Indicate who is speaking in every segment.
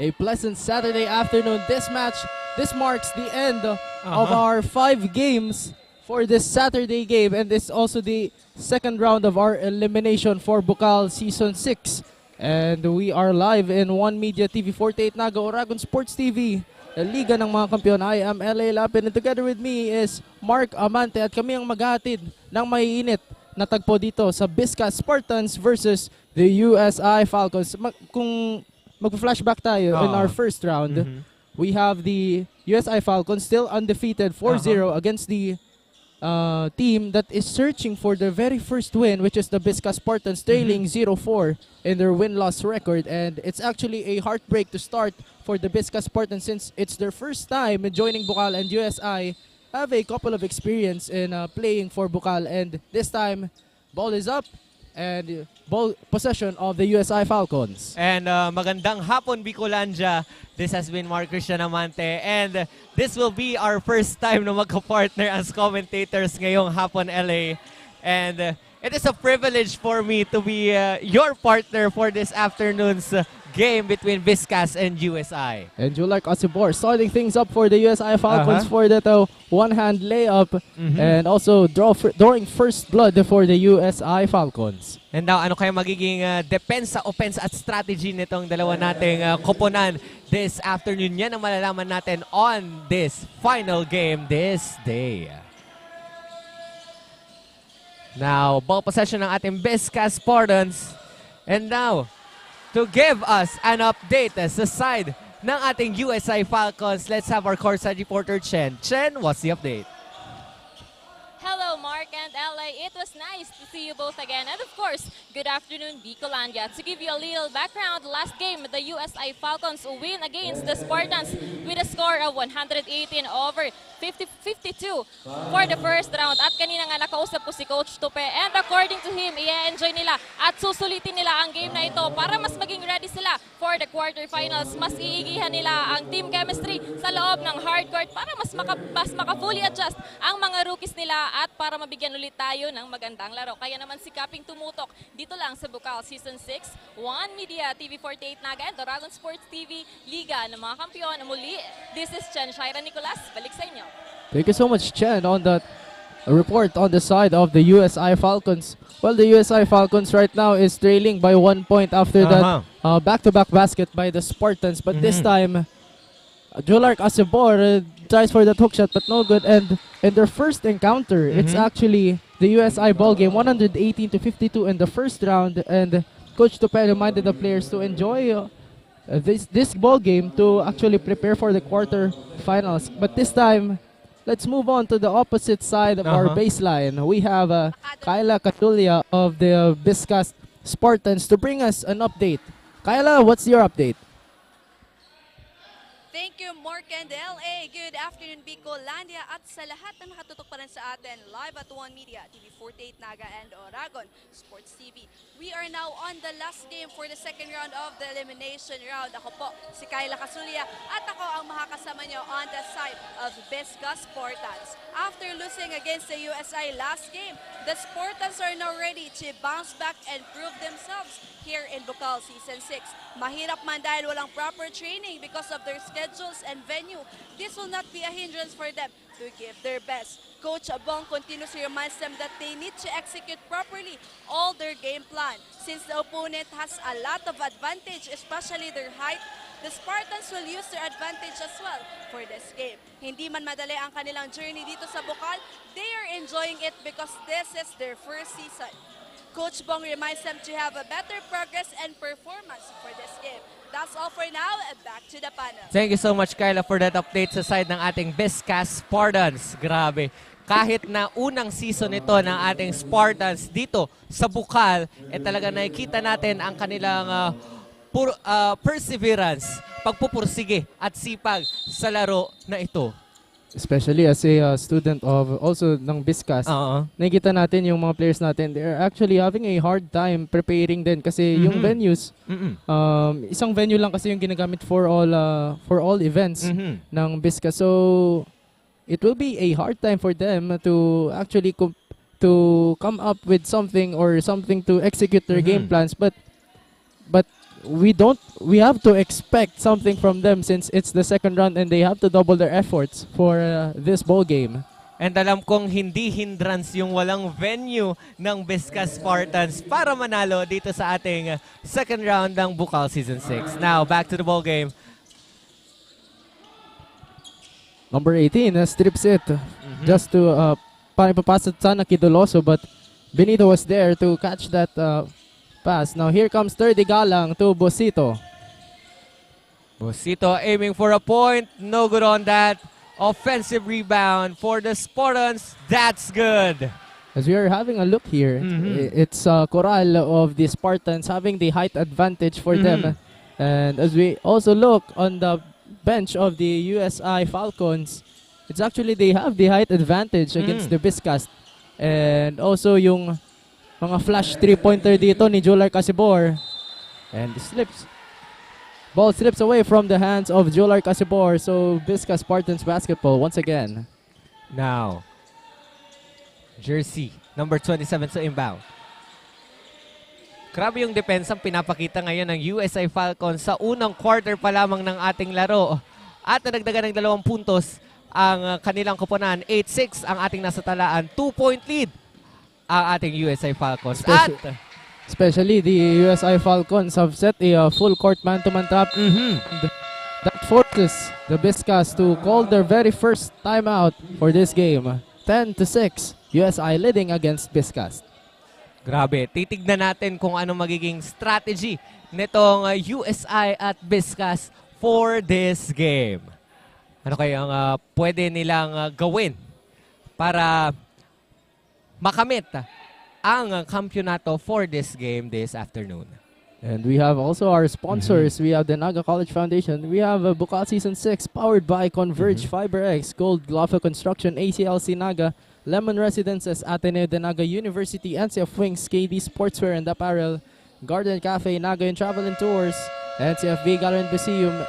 Speaker 1: a pleasant Saturday afternoon. This marks the end of our 5 games for this Saturday game, and this is also the second round of our elimination for Bucal Season 6. And we are live in One Media TV 48 Naga, Oragon Sports TV, Liga ng mga Kampiyon. I am LA Lapin, and together with me is Mark Amante, at kami ang maghahatid ng maiinit na tagpo dito sa Biscast Spartans versus the USI Falcons. Kung mag-flashback tayo in our first round, we have the USI Falcons still undefeated 4-0 against the team that is searching for their very first win, which is the Biscast Spartans, trailing 0-4 in their win-loss record. And it's actually a heartbreak to start for the Biscast Spartans since it's their first time joining Bucal, and USI have a couple of experience in playing for Bucal, and this time ball is up and ball possession of the USI Falcons.
Speaker 2: And magandang hapon, Bicolandia. This has been Mark Christian Amante, and this will be our first time na magka-partner as commentators ngayong hapon, LA. And it is a privilege for me to be your partner for this afternoon's game between Biscast and USI.
Speaker 1: And Julark Asibor starting things up for the USI Falcons for that one-hand layup, and also drawing first blood for the USI Falcons.
Speaker 2: And now, ano kaya magiging depensa, offense at strategy nitong dalawa nating koponan this afternoon? Yan ang malalaman natin on this final game this day. Now, ball possession ng ating Biscast Spartans. And now, to give us an update sa side ng ating USI Falcons, let's have our courtside reporter, Chen. Chen, what's the update?
Speaker 3: Hello, Mark and LA. It was nice to see you both again. And of course, good afternoon, Bicolandia. To give you a little background, last game, the USI Falcons win against the Spartans with a score of 118 over 52 for the first round. At kanina nga nakausap ko si Coach Tupe, and according to him, i-enjoy nila at susulitin nila ang game na ito para mas maging ready sila for the quarterfinals. Mas iigihan nila ang team chemistry sa loob ng hardcourt para mas maka-fully adjust ang mga rookies nila at para mabigyan ulit tayo ng magandang laro. Kaya naman sikaping tumutok dito lang sa Bucal Season 6, One Media TV 48 Naga, and Oragon Sports TV, Liga ng mga Kampiyon. Muli, this is Chen Shaira Nicolas. Balik sa inyo.
Speaker 1: Thank you so much, Chen, on that report on the side of the USI Falcons. Well, the USI Falcons right now is trailing by 1 point after that back-to-back basket by the Spartans. But this time, Julark Asibor tries for that hook shot, but no good. And in their first encounter, it's actually the USI ball game, 118-52 in the first round. And Coach Tupe reminded the players to enjoy this ball game to actually prepare for the quarterfinals. But this time, let's move on to the opposite side of our baseline. We have Kyla Catulia of the Biscast Spartans to bring us an update. Kyla, what's your update?
Speaker 4: Thank you, Mark and LA. Good afternoon, Bicolandia, at sa lahat na nakatutok pa rin sa atin live at One Media, TV 48 Naga and Oragon Sports TV. We are now on the last game for the second round of the elimination round. Ako po, si Kyla Casulia, at ako ang makakasama nyo on the side of Biscast Spartans. After losing against the USI last game, the Spartans are now ready to bounce back and prove themselves here in Bucal Season 6. Mahirap man dahil walang proper training because of their schedules and venue. This will not be a hindrance for them to give their best. Coach Abong continuously reminds them that they need to execute properly all their game plan. Since the opponent has a lot of advantage, especially their height, the Spartans will use their advantage as well for this game. Hindi man madali ang kanilang journey dito sa Bucal, they are enjoying it because this is their first season. Coach Bong reminds them to have a better progress and performance for this game. That's all for now, and back to the panel.
Speaker 2: Thank you so much, Kyla, for that update sa side ng ating Biscast Spartans. Grabe. Kahit na unang season ito ng ating Spartans dito sa Bucal, talaga nakikita natin ang kanilang perseverance, pagpupursige at sipag sa laro na ito.
Speaker 1: Especially as a student of also ng Biscast, nakikita natin yung mga players natin, they're actually having a hard time preparing din kasi yung venues, isang venue lang kasi yung ginagamit for all events ng Biscast. So it will be a hard time for them to actually to come up with something to execute their game plans, but we have to expect something from them since it's the second round and they have to double their efforts for this ball game.
Speaker 2: And alam kong hindi hindrance yung walang venue ng Biscast Spartans para manalo dito sa ating second round ng Bucal Season 6. Now, back to the ball game.
Speaker 1: Number 18 strips it just to parang sana Kidoloso, but Benito was there to catch that pass. Now here comes 30 Galang to Bosito.
Speaker 2: Bosito aiming for a point. No good on that. Offensive rebound for the Spartans. That's good.
Speaker 1: As we are having a look here, it's Coral of the Spartans having the height advantage for them. And as we also look on the bench of the USI Falcons, it's actually they have the height advantage against the Biscast. And also yung mga flash 3-pointer dito ni Jolar Casibor. And slips. Ball slips away from the hands of Jolar Casibor. So Biscast Spartans basketball once again.
Speaker 2: Now, jersey number 27 sa inbound. Grabe yung depensang pinapakita ngayon ng USI Falcons sa unang quarter pa lamang ng ating laro. At nadagdagan ng 2 puntos ang kanilang koponan. 8-6 ang ating nasa talaan. 2-point lead ang ating USI Falcons.
Speaker 1: Especially the USI Falcons have set a full court man-to-man trap. That forces the Biscast to call their very first timeout for this game. 10-6, USI leading against Biscast.
Speaker 2: Grabe, titignan natin kung ano magiging strategy nitong USI at Biscast for this game. Ano kayang pwede nilang gawin para makamit ang kampyonato for this game this afternoon.
Speaker 1: And we have also our sponsors. We have the Naga College Foundation. We have Bucal Season 6 powered by Converge, FiberX, Gold, Gloffa Construction, ACLC Naga, Lemon Residences, Ateneo, the Naga University, NCF Wings, KD Sportswear and Apparel, Garden Café, Naga and Travel and Tours, NCF V Gallery and NCF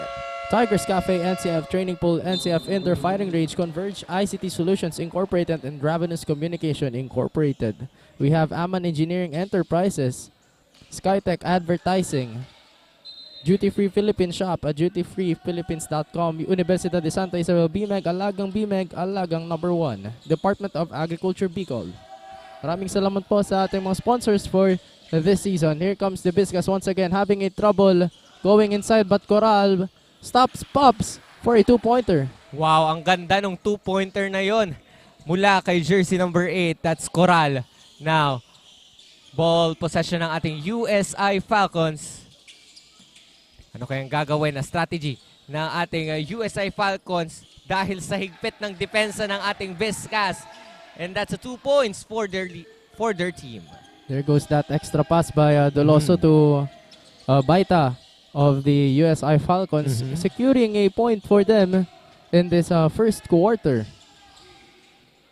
Speaker 1: Tigers Café, NCF Training Pool, NCF Indoor Fighting Range, Converge, ICT Solutions Incorporated, and Ravenous Communication Incorporated. We have Aman Engineering Enterprises, Skytech Advertising, Duty Free Philippine Shop at dutyfreephilippines.com, Unibersidad de Sta, Isabel, BMEG, Alagang BMEG, Alagang number 1, Department of Agriculture, Bucal. Maraming salamat po sa ating mga sponsors for this season. Here comes the Biscast once again having a trouble going inside, but Coral stops, pops for a 2-pointer.
Speaker 2: Wow, ang ganda ng 2-pointer na yon mula kay jersey number 8. That's Coral. Now, ball possession ng ating USI Falcons. Ano kayang gagawin na strategy ng ating USI Falcons dahil sa higpit ng depensa ng ating Biscast? And that's a 2 points for their team.
Speaker 1: There goes that extra pass by Doloso to Baita of the USI Falcons, securing a point for them in this first quarter.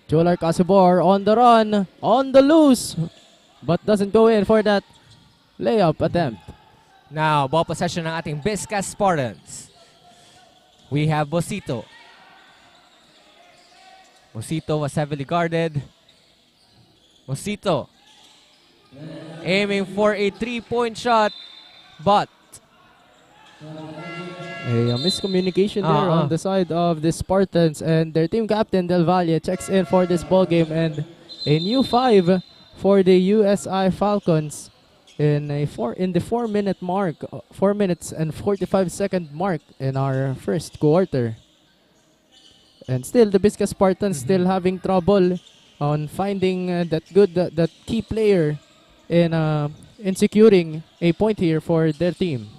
Speaker 1: Jolar Casibor on the run, on the loose, but doesn't go in for that layup attempt.
Speaker 2: Now, ball possession ng ating Biscast Spartans. We have Bosito. Bosito was heavily guarded. Bosito aiming for a 3-point shot, but
Speaker 1: a miscommunication there on the side of the Spartans, and their team captain Del Valle checks in for this ball game, and a new 5 for the USI Falcons in the 4-minute mark, 4 minutes and 45-second mark in our first quarter. And still the Biscast Spartans still having trouble on finding that key player in securing a point here for their team.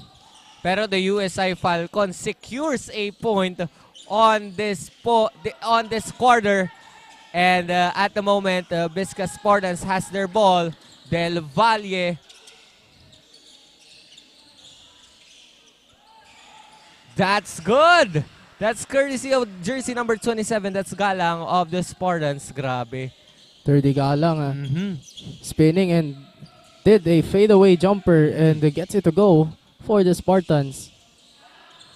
Speaker 2: Pero the USI Falcons secures a point on this quarter, and at the moment, Biscast Spartans has their ball. Del Valle, that's good. That's courtesy of jersey number 27. That's Galang of the Spartans. Grabe.
Speaker 1: 30 Galang spinning and did a fadeaway jumper and gets it to go for the Spartans.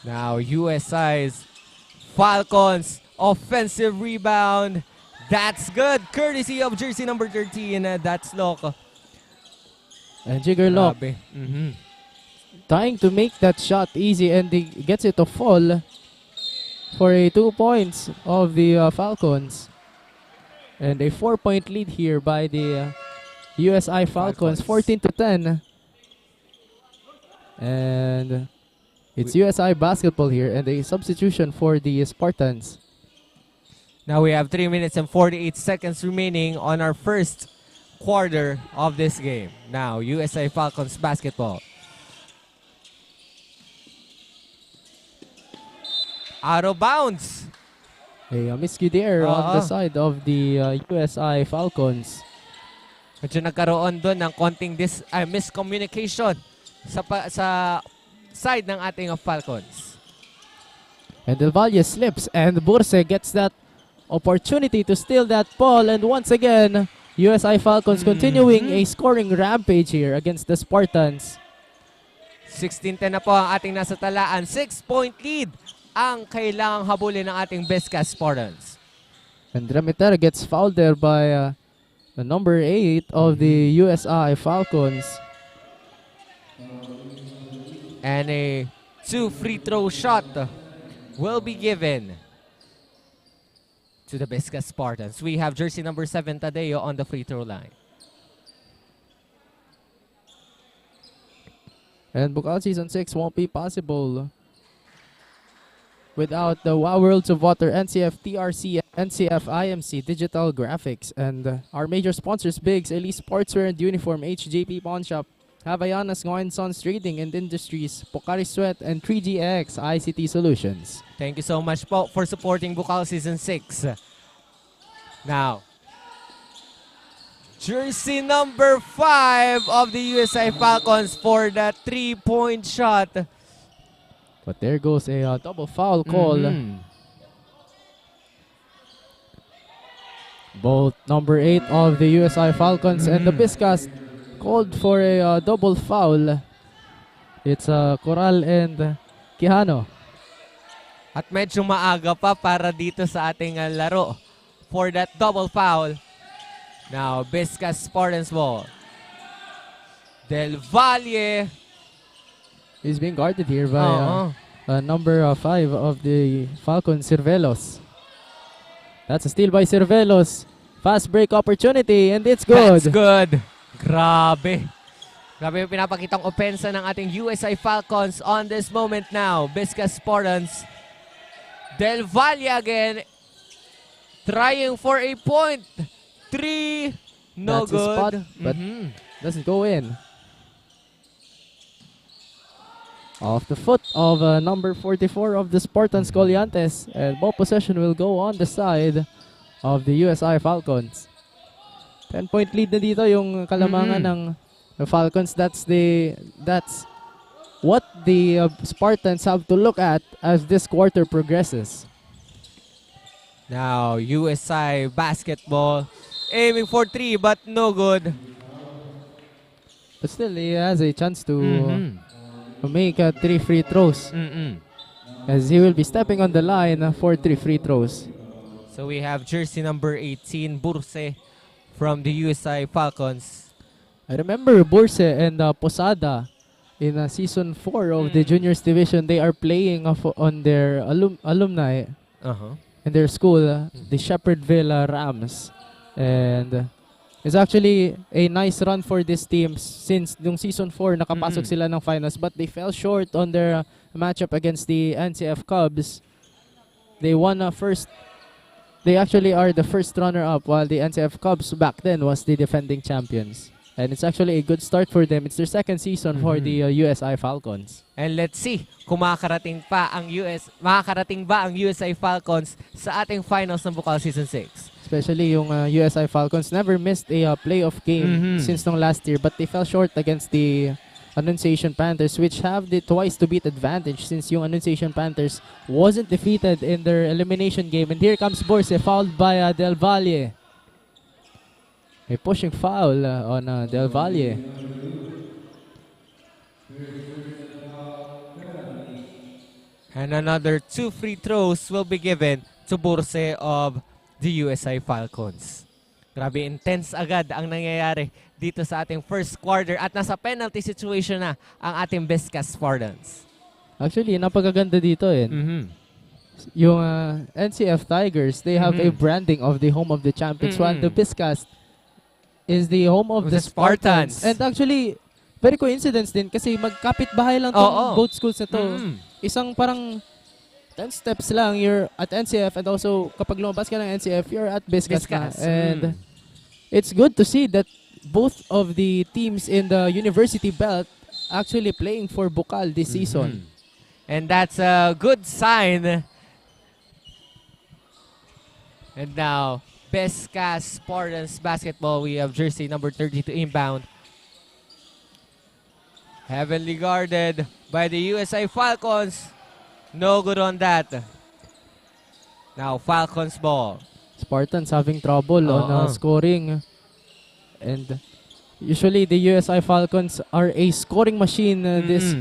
Speaker 2: Now USI's Falcons offensive rebound. That's good. Courtesy of jersey number 13. That's Loco.
Speaker 1: And Jigger Lock. trying to make that shot easy, and he gets it to fall for a 2 points of the Falcons. And a 4-point lead here by the USI Falcons, 14-10. And it's USI basketball here, and a substitution for the Spartans.
Speaker 2: Now we have 3 minutes and 48 seconds remaining on our first quarter of this game. Now, USI Falcons basketball. Out of bounds.
Speaker 1: A miscue there on the side of the USI Falcons.
Speaker 2: Medyo nagkaroon doon ng konting miscommunication sa side ng ating Falcons.
Speaker 1: And Del Valle slips, and Burse gets that opportunity to steal that ball. And once again, USI Falcons continuing a scoring rampage here against the Spartans.
Speaker 2: 16-10 na po ang ating nasa talaan. 6-point lead ang kailangang habulin ng ating Biscast Spartans.
Speaker 1: And Remitera gets fouled there by the number 8 of the USI Falcons.
Speaker 2: And a 2 free throw shot will be given to the Biscast Spartans. We have jersey number 7 Tadeo on the free throw line.
Speaker 1: And Bucal Season 6 won't be possible without the Wow Worlds of Water, NCF TRC, NCF IMC, Digital Graphics, and our major sponsors, Bigs, Elite Sportswear and Uniform, HJP Pawn Shop, Havaianas, Ngoyen Sons Trading and Industries, Pocari Sweat, and 3GX ICT Solutions.
Speaker 2: Thank you so much po for supporting Bucal Season 6. Now, jersey number 5 of the USI Falcons for the 3-point shot.
Speaker 1: But there goes a double foul call. Both number 8 of the USI Falcons and the Biscast called for a double foul. It's Coral and Quijano.
Speaker 2: At medyo maaga pa para dito sa ating laro for that double foul. Now, Biscast Spartans ball. Del Valle.
Speaker 1: He's being guarded here by number 5 of the Falcons, Cervelos. That's a steal by Cervelos. Fast break opportunity, and it's good.
Speaker 2: That's good. Grabe. Grabe yung pinapakitang opensa ng ating USI Falcons on this moment now. Biscast Spartans. Del Valle again. Trying for a point. 3. No
Speaker 1: That's a spot,
Speaker 2: good.
Speaker 1: but doesn't go in. Off the foot of number 44 of the Spartans, Colliantes. And ball possession will go on the side of the USI Falcons. 10-point lead na dito yung kalamangan ng Falcons. That's what the Spartans have to look at as this quarter progresses.
Speaker 2: Now, USI basketball. Aiming for 3 but no good.
Speaker 1: But still, he has a chance to make 3 free throws. As he will be stepping on the line for 3 free throws.
Speaker 2: So we have jersey number 18, Burse, from the USI Falcons.
Speaker 1: I remember Burse and Posada in season 4 of the juniors division. They are playing on their alumni in their school, the Shepherdville Rams. And it's actually a nice run for this team since yung season 4 nakapasok sila ng finals, but they fell short on their matchup against the NCF Cubs. They won first. They actually are the first runner-up, while the NCF Cubs back then was the defending champions. And it's actually a good start for them. It's their second season for the USI Falcons.
Speaker 2: And let's see kung makakarating ba ang USI Falcons sa ating finals ng Bucal Season 6.
Speaker 1: Especially yung USI Falcons never missed a playoff game since nung last year, but they fell short against the Annunciation Panthers, which have the twice to beat advantage since yung Annunciation Panthers wasn't defeated in their elimination game. And here comes Borse, fouled by Del Valle. A pushing foul on Del Valle.
Speaker 2: And another 2 free throws will be given to Borse of the USI Falcons. Grabe, intense agad ang nangyayari dito sa ating first quarter at nasa penalty situation na ang ating Biscast Spartans.
Speaker 1: Actually, napakaganda dito eh. Yung NCF Tigers, they have a branding of the home of the champions, while the Biscast is the home of the Spartans. And actually, very coincidence din kasi magkapit-bahay lang tong both schools na to. Isang parang 10 steps lang, you're at NCF, and also kapag lumabas ka ng NCF, you're at Biscast na. And it's good to see that both of the teams in the university belt actually playing for Bucal this season.
Speaker 2: And that's a good sign. And now, Biscast Spartans basketball. We have jersey number 32 inbound. Heavily guarded by the USA Falcons. No good on that. Now, Falcons ball.
Speaker 1: Spartans having trouble on scoring. And usually, the USA Falcons are a scoring machine this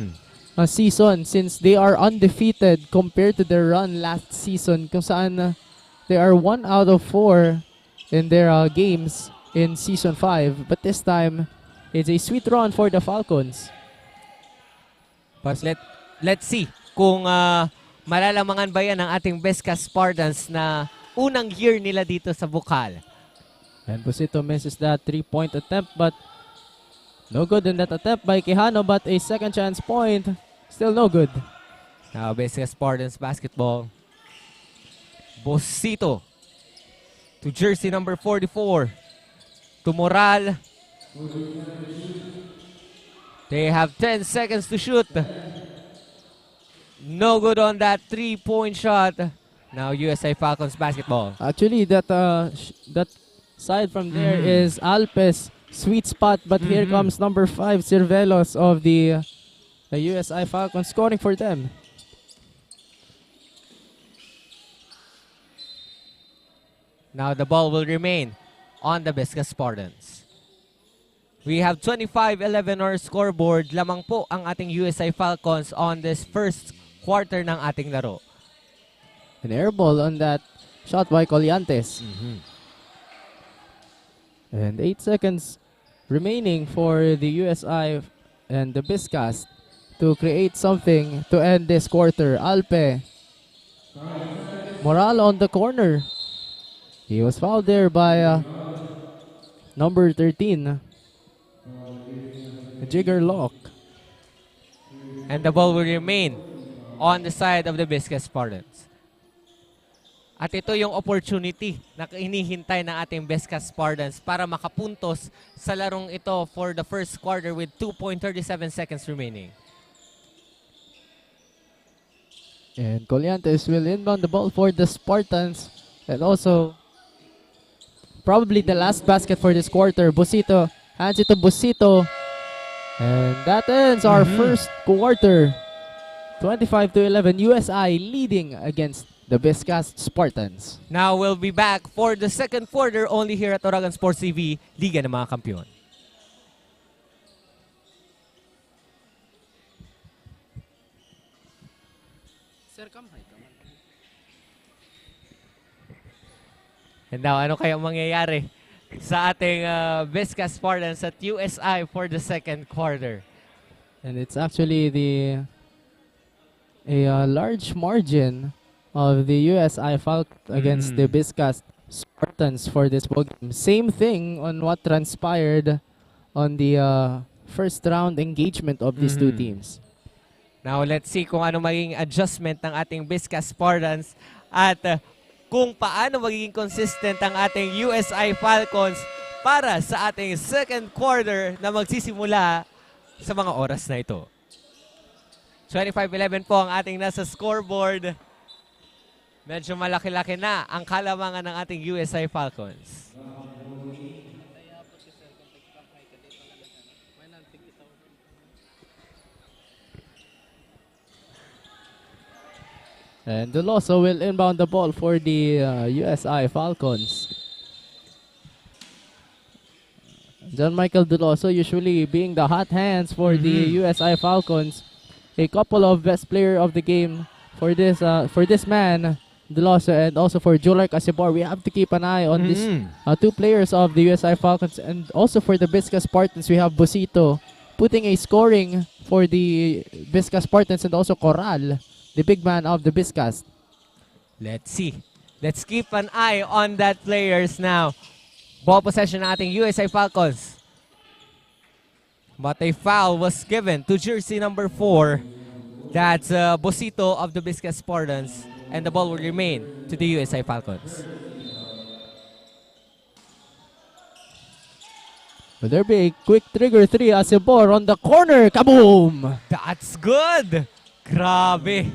Speaker 1: season, since they are undefeated compared to their run last season, kung saan they are 1 out of 4 in their games in Season 5. But this time, it's a sweet run for the Falcons.
Speaker 2: But let's see kung malalamangan ba yan ng ating Biscast Spartans na unang year nila dito sa Bucal.
Speaker 1: And Busito misses that 3-point attempt, but no good in that attempt by Quijano, but a second chance point, still no good.
Speaker 2: Now, Biscast Spartans basketball. Busito to jersey number 44. To Moral. They have 10 seconds to shoot. No good on that 3-point shot. Now USA Falcons basketball.
Speaker 1: Actually, that side from there is Alpes' sweet spot, but here comes number 5, Cervelos of the USA Falcons scoring for them.
Speaker 2: Now the ball will remain on the Biscast Spartans. We have 25-11 our scoreboard. Lamang po ang ating USA Falcons on this first quarter ng ating laro.
Speaker 1: An air ball on that shot by Colliantes. And 8 seconds remaining for the USI and the Biscast to create something to end this quarter. Alpe. Moral on the corner. He was fouled there by number 13. Jigger Lock.
Speaker 2: And the ball will remain on the side of the Biscast Spartans. At ito yung opportunity na hinihintay ng ating Biscast Spartans para makapuntos sa larong ito for the first quarter with 2.37 seconds remaining.
Speaker 1: And Colliantes will inbound the ball for the Spartans. And also, probably the last basket for this quarter. Busito hands it to Busito. And that ends our first quarter. 25-11, USI leading against the Biscast Spartans.
Speaker 2: Now we'll be back for the second quarter only here at Oragon Sports TV, Liga ng mga Kampiyon. And now, ano kaya mangyayari sa ating Biscast Spartans at USI for the second quarter?
Speaker 1: And it's actually a large margin of the USI Falcons against the Biscast Spartans for this ball game. Same thing on what transpired on the first round engagement of these two teams.
Speaker 2: Now, let's see kung ano maging adjustment ng ating Biscast Spartans at kung paano magiging consistent ang ating USI Falcons para sa ating second quarter na magsisimula sa mga oras na ito. 25-11 po ang ating nasa scoreboard. Medyo malaki-laki na ang kalamangan ng ating USI Falcons.
Speaker 1: And Duloso will inbound the ball for the USI Falcons. John Michael Duloso usually being the hot hands for the USI Falcons. A couple of best player of the game for this man Delosa and also for Julark Asibor. We have to keep an eye on these two players of the USI Falcons. And also for the Biscast Spartans, we have Busito putting a scoring for the Biscast Spartans and also Coral, the big man of the Biscast.
Speaker 2: Let's see. Let's keep an eye on that players now. Ball possession nating USI Falcons. But a foul was given to jersey number 4. That's Busito of the Biscast Spartans. And the ball will remain to the USI Falcons.
Speaker 1: Will there be a quick trigger 3 Asibor on the corner? Kaboom!
Speaker 2: That's good! Grabe!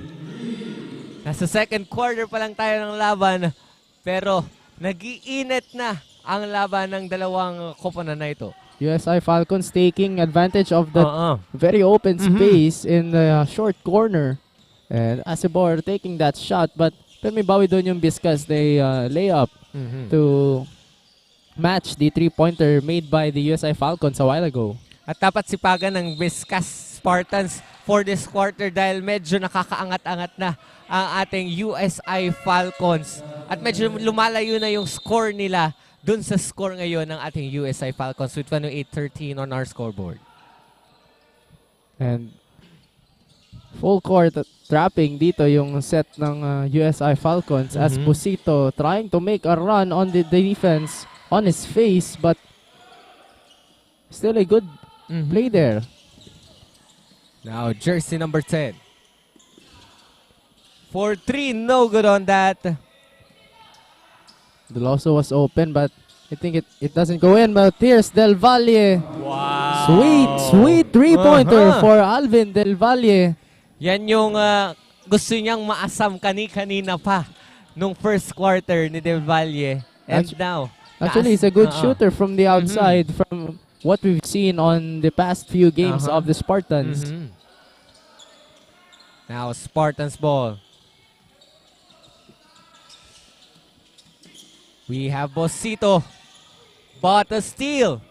Speaker 2: Nasa second quarter pa lang tayo ng laban, pero nag-iinit na ang laban ng dalawang koponan na ito.
Speaker 1: USI Falcons taking advantage of the very open space in the short corner. And Asibor taking that shot, but may bawi doon yung Biscast. They lay up to match the 3-pointer made by the USI Falcons a while ago.
Speaker 2: At dapat sipagan ng Biscast Spartans for this quarter dahil medyo nakakaangat-angat na ang ating USI Falcons. At medyo lumalayo na yung score nila dun sa score ngayon ng ating USI Falcons with 8-13 on our scoreboard.
Speaker 1: And full court trapping dito yung set ng USI Falcons as Busito trying to make a run on the defense on his face, but still a good play there.
Speaker 2: Now jersey number 10. For 3, no good on that.
Speaker 1: Delosa was open, but I think it doesn't go in. But here's Del Valle.
Speaker 2: Wow!
Speaker 1: Sweet 3-pointer for Alvin Del Valle.
Speaker 2: Yan yung gusto niyang maasam kanina pa nung first quarter ni Del Valle. And now,
Speaker 1: actually, he's a good shooter from the outside from what we've seen on the past few games of the Spartans.
Speaker 2: Now, Spartans ball. We have Busito, but a steal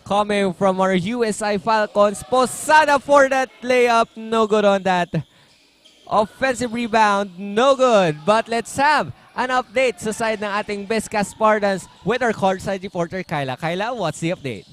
Speaker 2: coming from our USI Falcons. Posada for that layup, no good on that. Offensive rebound, no good. But let's have an update sa side ng ating Biscast Spartans with our courtside reporter, Kyla. Kyla, what's the update?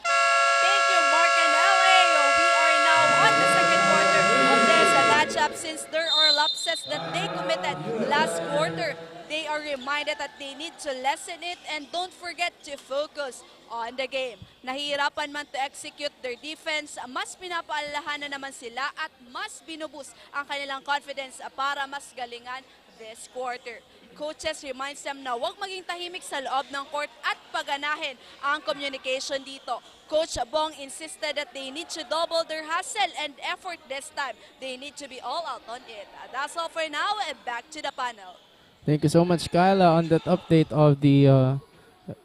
Speaker 4: Thank you, Mark and LA. We are now on the second quarter of this matchup. Since there are lapses that they committed last quarter, they are reminded that they need to lessen it and don't forget to focus on the game. Nahihirapan man to execute their defense, mas pinapaalalahanan naman sila at mas binubus ang kanilang confidence para mas galingan this quarter. Coaches reminds them na huwag maging tahimik sa loob ng court at paganahin ang communication dito. Coach Bong insisted that they need to double their hustle and effort this time. They need to be all out on it. That's all for now, and back to the panel.
Speaker 1: Thank you so much, Kyla, on that update of the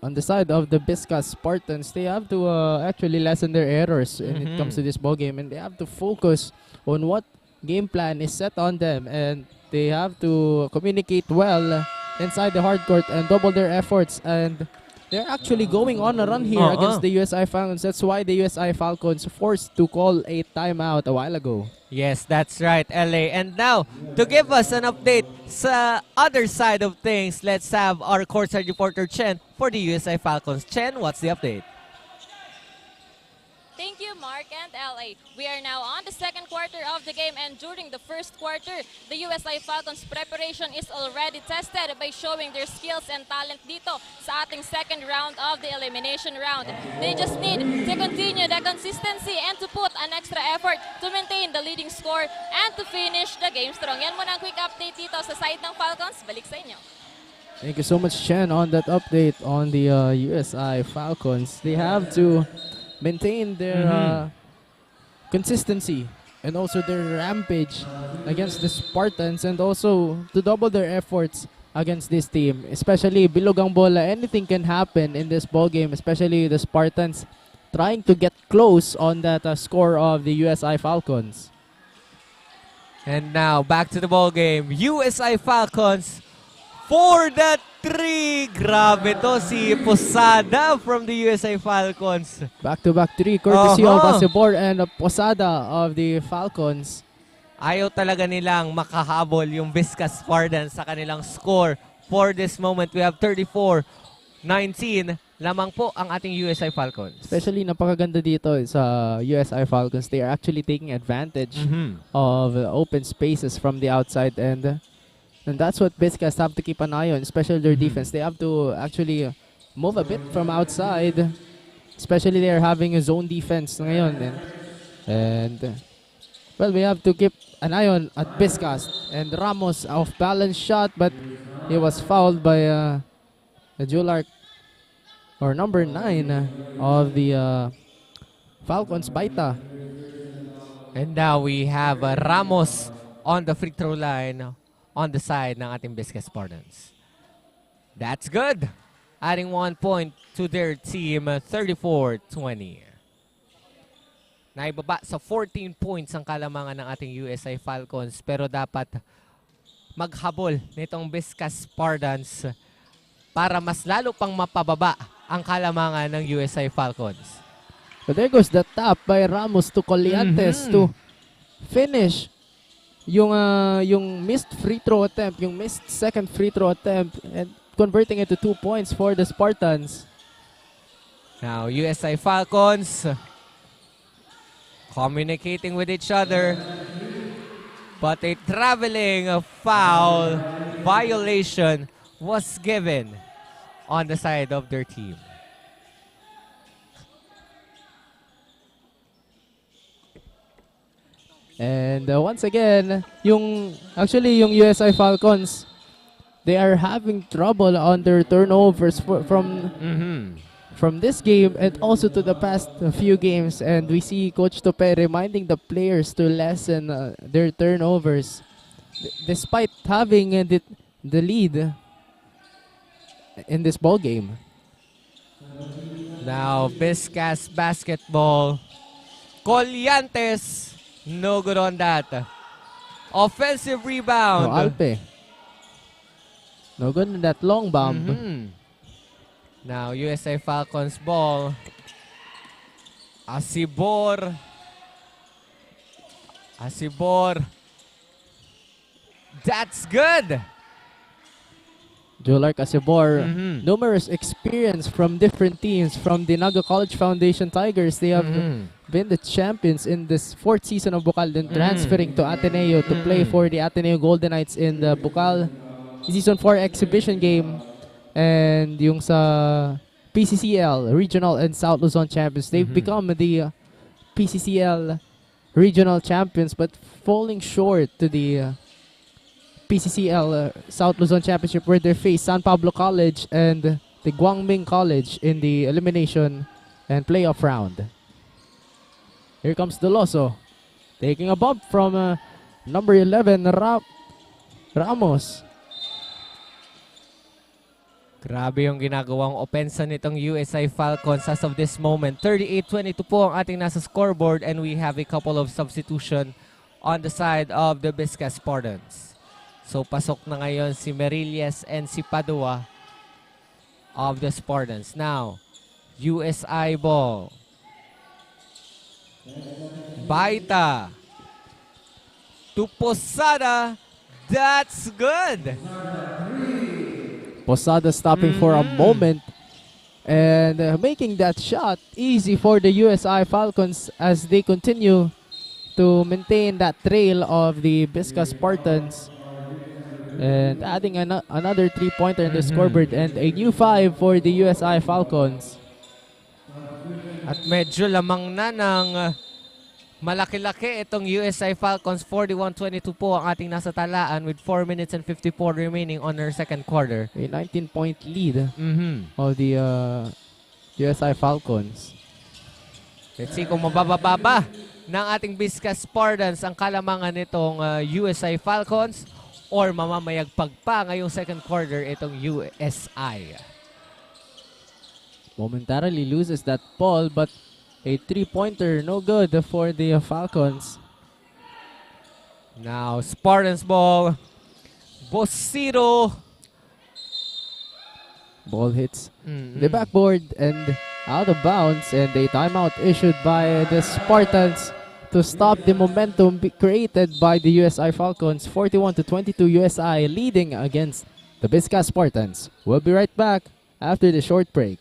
Speaker 1: on the side of the Biscast Spartans. They have to actually lessen their errors when it comes to this ball game, and they have to focus on what game plan is set on them, and they have to communicate well inside the hard court and double their efforts. And they're actually going on a run here against the USI Falcons. That's why the USI Falcons forced to call a timeout a while ago.
Speaker 2: Yes, that's right, LA. And now, to give us an update sa other side of things, let's have our courtside reporter, Chen, for the USI Falcons. Chen, what's the update?
Speaker 3: Thank you, Mark and LA. We are now on the second quarter of the game, and during the first quarter, the USI Falcons preparation is already tested by showing their skills and talent dito sa ating second round of the elimination round. They just need to continue the consistency and to put an extra effort to maintain the leading score and to finish the game strong. Yan muna ang quick update dito sa side ng Falcons. Balik sa inyo.
Speaker 1: Thank you so much, Chen, on that update on the USI Falcons. They have to maintain their consistency and also their rampage against the Spartans, and also to double their efforts against this team, especially bilog ang bola. Anything can happen in this ball game, especially the Spartans trying to get close on that score of the USI Falcons.
Speaker 2: And now, back to the ball game. USI Falcons for the 3. Grabe to, si Posada from the USA Falcons.
Speaker 1: Back-to-back 3, courtesy of Asibor and Posada of the Falcons.
Speaker 2: Ayaw talaga nilang makahabol yung Biscast Spartans sa kanilang score. For this moment, we have 34-19. Lamang po ang ating USI Falcons.
Speaker 1: Especially napakaganda dito sa USI Falcons. They are actually taking advantage of open spaces from the outside, and that's what Biscast have to keep an eye on, especially their defense. They have to actually move a bit from outside, especially they're having a zone defense ngayon. And well, we have to keep an eye on at Biscast. And Ramos off-balance shot, but he was fouled by the Julark, or number 9 of the Falcons, Baita.
Speaker 2: And now we have Ramos on the free throw line on the side ng ating Biscast Spartans. That's good. Adding 1 point to their team, 34-20. Naibaba sa 14 points ang kalamangan ng ating USI Falcons, pero dapat maghabol nitong Biscast Spartans para mas lalo pang mapababa ang kalamangan ng USI Falcons.
Speaker 1: But there goes the tap by Ramos to Colliantes to finish yung missed free throw attempt, yung missed second free throw attempt, and converting it to 2 points for the Spartans.
Speaker 2: Now, USI Falcons communicating with each other, but a traveling foul violation was given on the side of their team.
Speaker 1: And once again, yung USI Falcons, they are having trouble on their turnovers from this game and also to the past few games. And we see Coach Tope reminding the players to lessen their turnovers, despite having the lead in this ball game.
Speaker 2: Now, Biscast basketball. Colliantes, no good on that. Offensive rebound.
Speaker 1: No, Alpe. No good on that long bomb.
Speaker 2: Now, USA Falcons ball. Asibor. That's good.
Speaker 1: Julark Asibor, numerous experience from different teams. From the Naga College Foundation Tigers, they have been the champions in this 4th season of Bucal, then transferring to Ateneo to play for the Ateneo Golden Knights in the Bucal Season 4 exhibition game. And yung sa PCCL, Regional and South Luzon champions, they've become the PCCL Regional champions, but falling short to the PCCL South Luzon Championship, where they face San Pablo College and the Guangming College in the elimination and playoff round. Here comes Deloso, taking a bump from number 11, Ramos.
Speaker 2: Grabe yung ginagawang opensa nitong USI Falcons as of this moment. 38-22 po ang ating nasa scoreboard, and we have a couple of substitution on the side of the Biscast Spartans. So pasok na ngayon si Merillas and si Padua of the Spartans. Now, USI ball. Baita to Posada. That's good.
Speaker 1: Posada stopping for a moment and making that shot easy for the USI Falcons as they continue to maintain that trail of the Biscast Spartans. And adding another 3-pointer in the scoreboard and a new 5 for the USI Falcons.
Speaker 2: At medyo lamang na ng malaki-laki itong USI Falcons. 41-22 po ang ating nasa talaan with 4 minutes and 54 remaining on our second quarter.
Speaker 1: A 19-point lead of the USI Falcons.
Speaker 2: Let's see kung mabababa ng ating Biscast Spartans ang kalamangan nitong USI Falcons, or mamamayagpag pa ngayong second quarter itong USI.
Speaker 1: Momentarily loses that ball, but a 3-pointer, no good for the Falcons.
Speaker 2: Now, Spartans ball. Bosiro.
Speaker 1: Ball hits the backboard and out of bounds, and a timeout issued by the Spartans to to stop the momentum created by the USI Falcons. 41-22 USI leading against the Biscast Spartans. We'll be right back after the short break.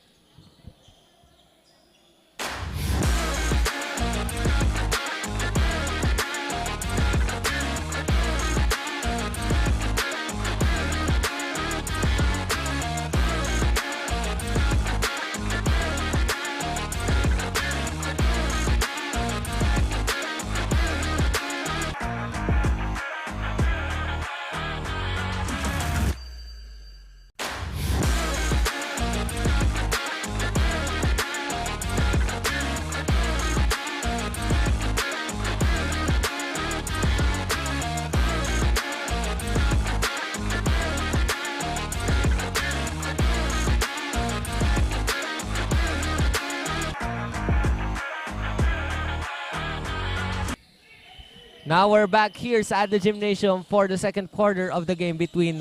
Speaker 2: Now we're back here at the gymnasium for the second quarter of the game between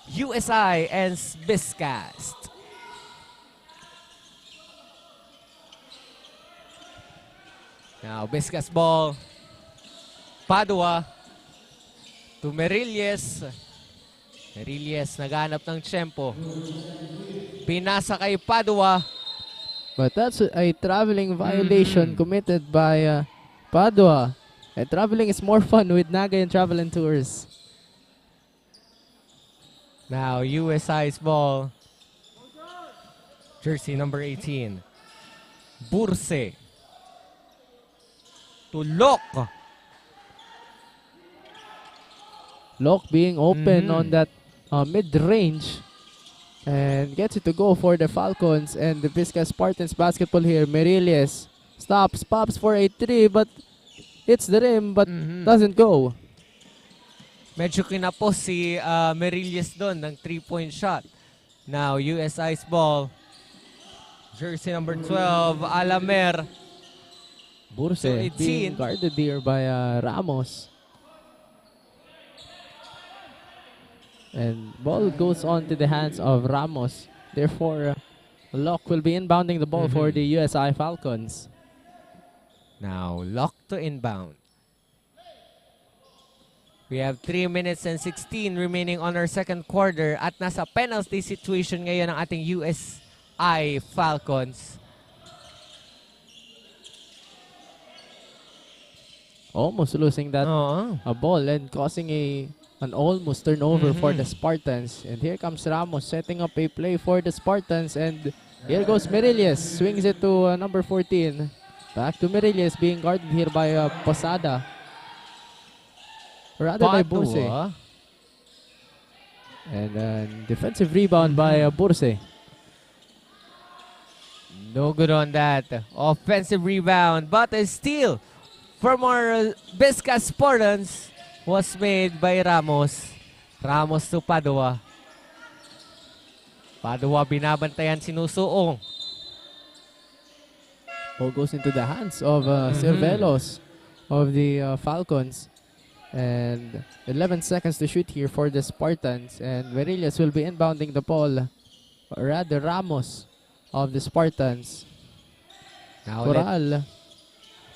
Speaker 2: USI and Biscast. Now Biscast ball. Padua to Merilles. Merilles naghanap ng tiyempo. Pinasa kay Padua.
Speaker 1: But that's a traveling violation committed by Padua. And traveling is more fun with Naga and Travel and Tours.
Speaker 2: Now USI's ball. Jersey number 18. Burse. To Lok.
Speaker 1: Lok being open on that mid-range. And gets it to go for the Falcons and the Biscast Spartans basketball here. Merilles stops, pops for a 3, but hits the rim but doesn't go.
Speaker 2: Medyo kinapos si Merilles doon ng 3-point shot. Now USI's ball. Jersey number 12, Alamer.
Speaker 1: Burse being guarded here by Ramos. And ball goes on to the hands of Ramos. Therefore, Locke will be inbounding the ball for the USI Falcons.
Speaker 2: Now, lock to inbound. We have 3 minutes and 16 remaining on our second quarter at nasa penalty situation ngayon ang ating USI Falcons.
Speaker 1: Almost losing that ball and causing an almost turnover for the Spartans. And here comes Ramos setting up a play for the Spartans. And here goes Merilles. Swings it to number 14. Back to Merilles being guarded here by Posada. Rather by Burse. And defensive rebound by Burse.
Speaker 2: No good on that. Offensive rebound, but a steal from our Biscast Spartans was made by Ramos. Ramos to Padua. Padua binabantayan, sinusuong.
Speaker 1: Ball goes into the hands of Cervelos of the Falcons. And 11 seconds to shoot here for the Spartans. And Merilles will be inbounding the ball. Or rather, Ramos of the Spartans.
Speaker 2: Now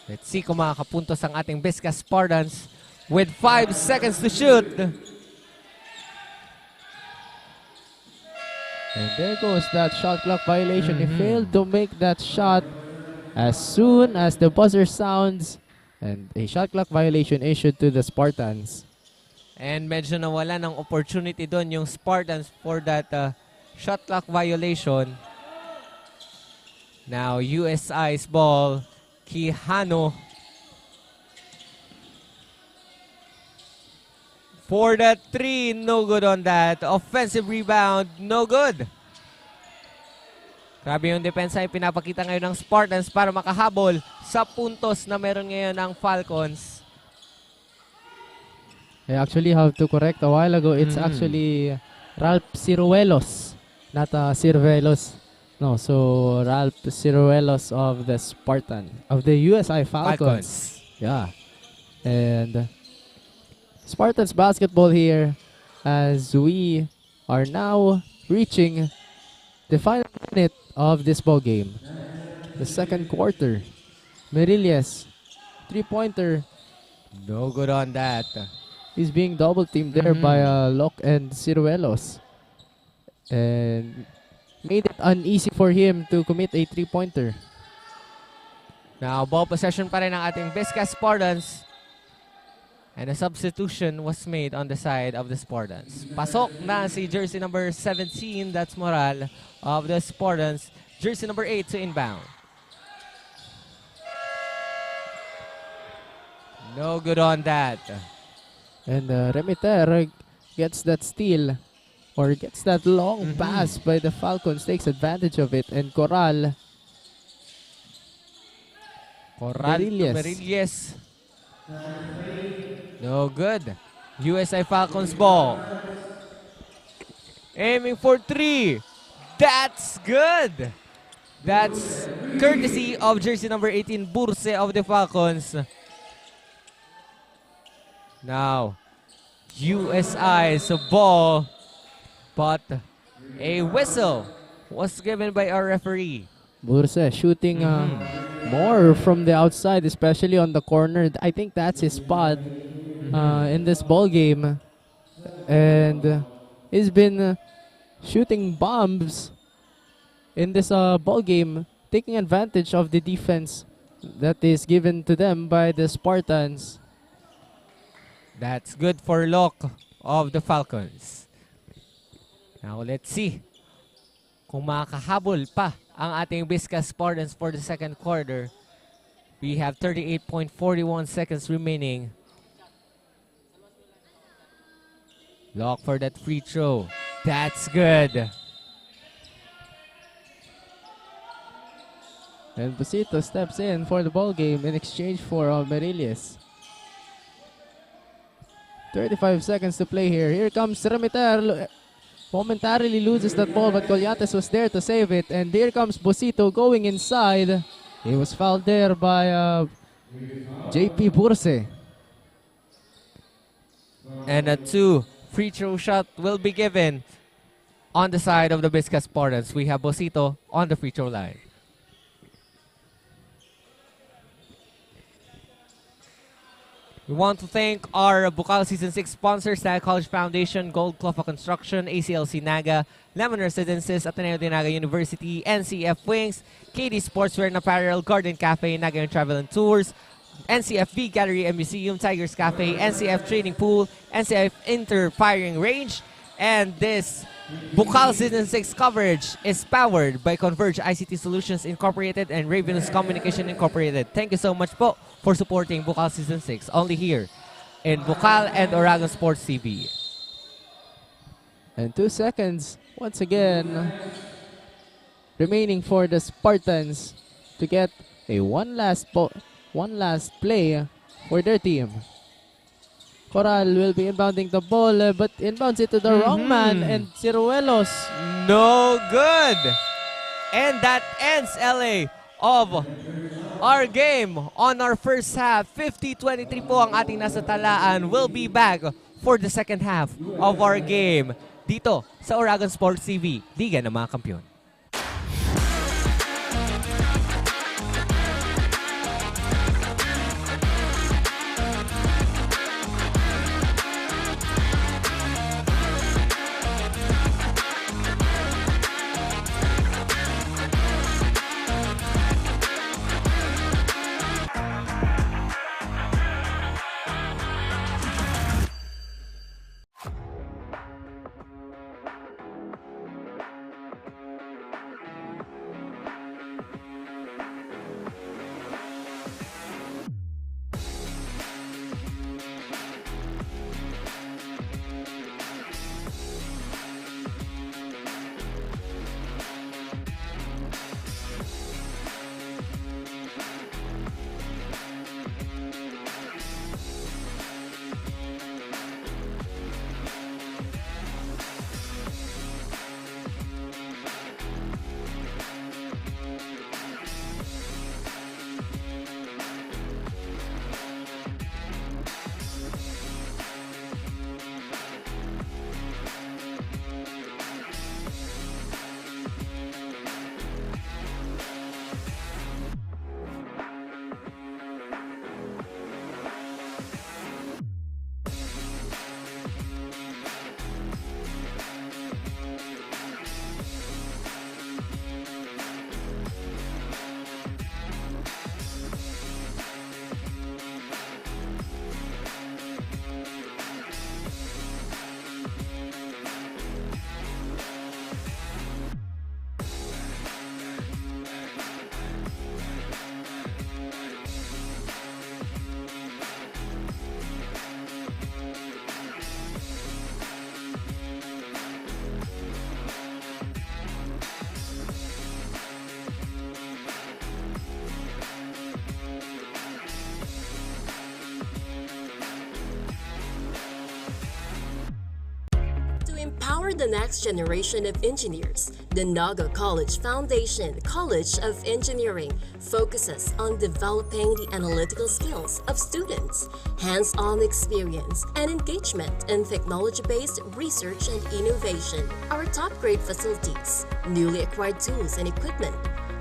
Speaker 2: let's see kung makakapuntos ang ating Biscast Spartans with 5 seconds to shoot.
Speaker 1: And there goes that shot clock violation. He failed to make that shot as soon as the buzzer sounds, and a shot clock violation issued to the Spartans.
Speaker 2: And medyo nawala ng opportunity doon yung Spartans for that shot clock violation. Now USI's ball, Quijano. For that 3, no good on that. Offensive rebound, no good. Grabe yung depensa yung pinapakita ngayon ng Spartans para makahabol sa puntos na meron ngayon ng Falcons.
Speaker 1: I actually have to correct a while ago. It's actually Ralph Ciruelos, not Cervelos. No, so Ralph Ciruelos of the USI Falcons. Yeah. And Spartans basketball here as we are now reaching the final minute of this ball game. The second quarter. Merilles three-pointer.
Speaker 2: No good on that.
Speaker 1: He's being double teamed there by Locke and Ciruelos. And made it uneasy for him to commit a three-pointer.
Speaker 2: Now, ball possession pa rin ang ating Biscast Spartans. And a substitution was made on the side of the Spartans. Pasok na si jersey number 17, that's Moral, of the Spartans. Jersey number 8 to inbound. No good on that.
Speaker 1: And Remeter gets that steal, or gets that long pass by the Falcons, takes advantage of it. And Corral
Speaker 2: Merilles. No good. USI Falcons ball. Aiming for 3. That's good. That's courtesy of jersey number 18, Burse of the Falcons. Now, USI's ball, but a whistle was given by our referee.
Speaker 1: Burse shooting more from the outside, especially on the corner. I think that's his spot in this ball game. And he's been shooting bombs in this ball game, taking advantage of the defense that is given to them by the Spartans.
Speaker 2: That's good for Locke of the Falcons. Now let's see kung makakahabol pa ang ating Biscast Spartans for the second quarter. We have 38.41 seconds remaining. Locke for that free throw. That's good.
Speaker 1: And Busito steps in for the ball game in exchange for Merilles. 35 seconds to play here. Here comes Remeter. Momentarily loses that ball, but Colyates was there to save it. And here comes Busito going inside. He was fouled there by JP Burse.
Speaker 2: And a 2 free throw shot will be given on the side of the Biscast Spartans. We have Busito on the free throw line. We want to thank our Bucal Season 6 sponsors, Naga College Foundation, Gloffa Construction, ACLC Naga, Lemon Residences, Ateneo de Naga University, NCF Wings, KD Sportswear Apparel, Garden Café, Naga Travel and Tours, NCF V Gallery and Museum, Tigers Cafe, NCF Training Pool, NCF Inter Firing Range, and this Bucal Season 6 coverage is powered by Converge ICT Solutions Incorporated and Ravenous Communication Incorporated. Thank you so much po for supporting Bucal Season 6, only here in Bucal and Oragon Sports TV.
Speaker 1: And 2 seconds, once again, remaining for the Spartans to get a one last play for their team. Corral will be inbounding the ball, but inbounds it to the wrong man, and Ciruelos.
Speaker 2: No good! And that ends LA of our game on our first half. 50-23 po ang ating nasa talaan. We'll be back for the second half of our game dito sa Oragon Sports TV, Liga ng mga Kampiyon.
Speaker 5: the next generation of engineers, the Naga College Foundation College of Engineering focuses on developing the analytical skills of students, hands-on experience, and engagement in technology-based research and innovation. Our top-grade facilities, newly acquired tools and equipment,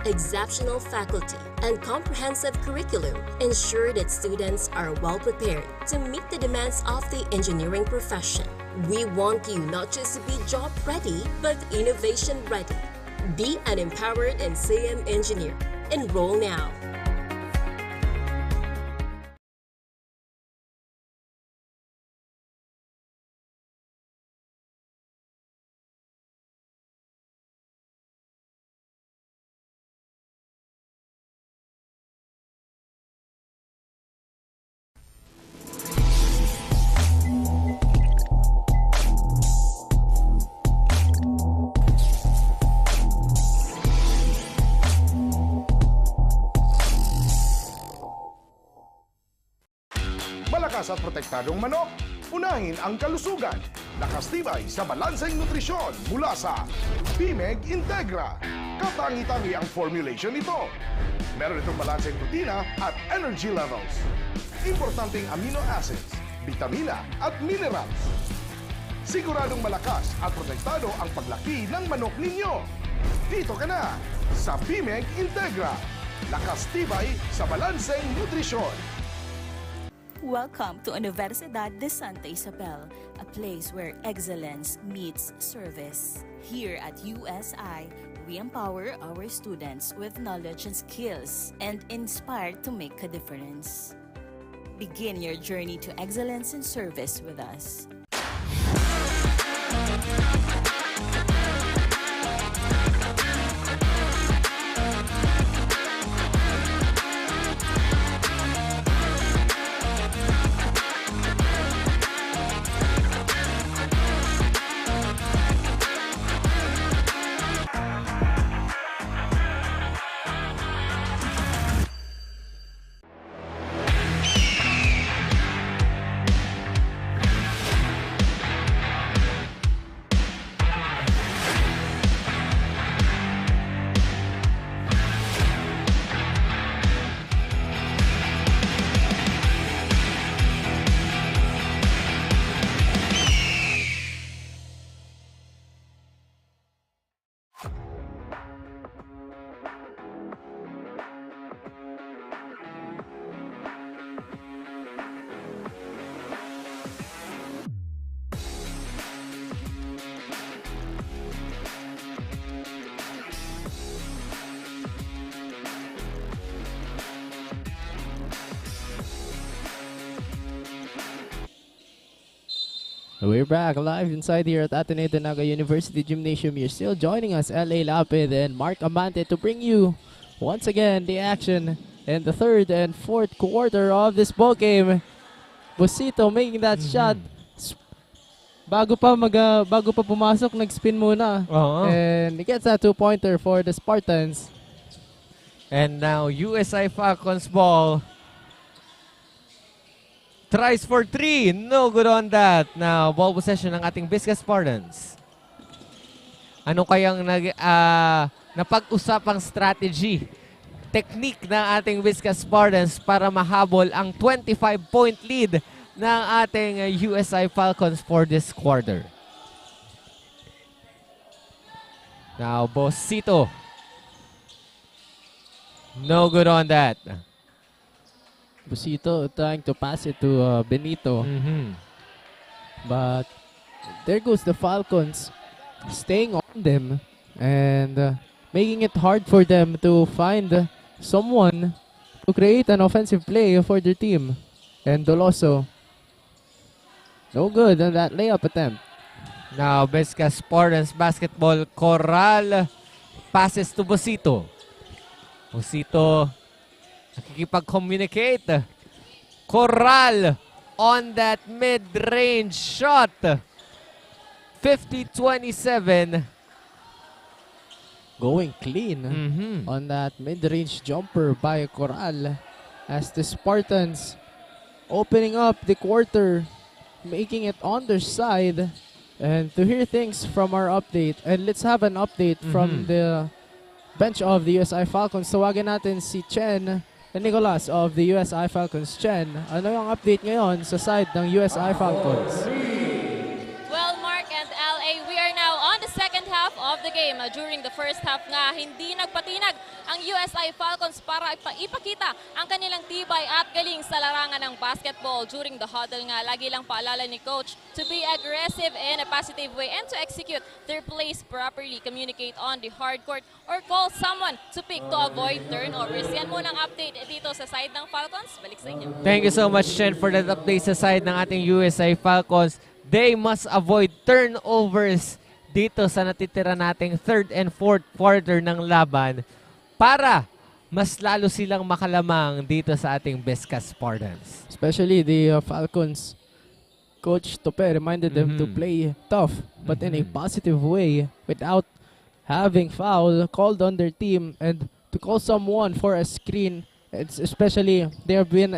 Speaker 5: exceptional faculty, and comprehensive curriculum ensure that students are well prepared to meet the demands of the engineering profession. We want you not just to be job ready, but innovation ready. Be an empowered NCM engineer. Enroll now.
Speaker 6: Malakas at protektadong manok, unahin ang kalusugan. Nakastibay sa balanseng nutrisyon mula sa BMEG Integra. Katangi-tangi ang formulation nito. Meron itong balanseng protina at energy levels. Importanteng amino acids, vitamina at minerals. Siguradong malakas at protektado ang paglaki ng manok ninyo. Dito ka na sa BMEG Integra. Nakastibay sa balanseng nutrisyon.
Speaker 7: Welcome to Unibersidad de Sta, Isabel, a place where excellence meets service. Here at USI, we empower our students with knowledge and skills and inspire to make a difference. Begin your journey to excellence and service with us.
Speaker 1: We're back live inside here at Ateneo de Naga University Gymnasium. You're still joining us, LA Lapid and Mark Amante, to bring you once again the action in the third and fourth quarter of this ball game. Busito making that shot. Bago pa pumasok, nag-spin muna. And he gets that two-pointer for the Spartans.
Speaker 2: And now USI Falcons ball. Tries for three. No good on that. Now, ball possession ng ating Biscast Spartans. Ano kayang napag-usapang strategy, technique ng ating Biscast Spartans para mahabol ang 25-point lead ng ating USI Falcons for this quarter? Now, Bosito. No good on that.
Speaker 1: Busito trying to pass it to Benito. But there goes the Falcons staying on them and making it hard for them to find someone to create an offensive play for their team. And Doloso, no good on that layup attempt.
Speaker 2: Now, Biscast Spartans basketball. Corral passes to Bosito. Bosito nakikipag-communicate. Corral on that mid-range shot. 50-27.
Speaker 1: Going clean on that mid-range jumper by Corral as the Spartans opening up the quarter, making it on their side. And to hear things from our update, and let's have an update from the bench of the USI Falcons. Tawagin natin si Chen and Nicolas of the USI Falcons. Chen, ano yung update ngayon sa side ng USI Falcons?
Speaker 3: Well, Mark and LA, we are now on the second half of the game. During the first half nga, hindi nagpatinag ang USI Falcons para ipakita ang kanilang tibay at galing sa larangan ng basketball. During the huddle nga, lagi lang paalala ni Coach to be aggressive in a positive way and to execute their plays properly, communicate on the hard court, or call someone to pick to avoid turnovers. Yan muna ang update dito sa side ng Falcons. Balik sa inyo.
Speaker 2: Thank you so much, Chen, for that update sa side ng ating USI Falcons. They must avoid turnovers dito sa natitira nating third and fourth quarter ng laban para mas lalo silang makalamang dito sa ating Biscast Spartans.
Speaker 1: Especially the Falcons. Coach Tope reminded them to play tough, but in a positive way, without having foul called on their team, and to call someone for a screen. It's especially, there have been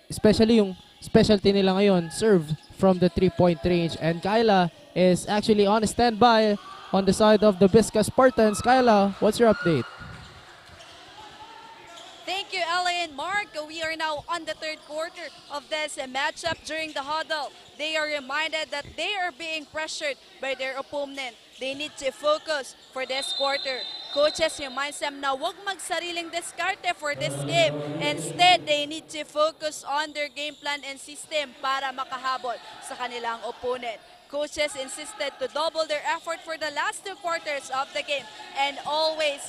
Speaker 1: especially yung specialty nila ngayon, serve from the 3-point range. And Kyla is actually on standby on the side of the Biscast Spartans. Kyla, what's your update?
Speaker 4: Thank you, LA and Mark. We are now on the third quarter of this matchup. During the huddle, they are reminded that they are being pressured by their opponent. They need to focus for this quarter. Coaches reminds them na huwag magsariling diskarte for this game. Instead, they need to focus on their game plan and system para makahabol sa kanilang opponent. Coaches insisted to double their effort for the last 2 quarters of the game and always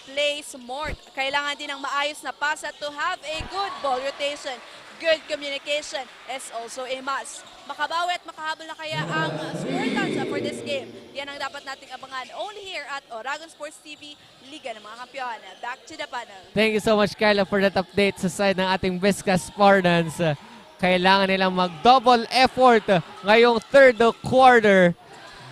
Speaker 4: play smart. Kailangan din ng maayos na pasa to have a good ball rotation. Good communication is also a must. Makabawi at makahabol na kaya ang Spartans for this game. Yan ang dapat nating abangan only here at Oragon Sports TV, Liga ng mga Kampiyon. Back to the panel.
Speaker 2: Thank you so much, Kyla, for that update sa side ng ating Biscast Spartans. Kailangan nilang mag-double effort ngayong third quarter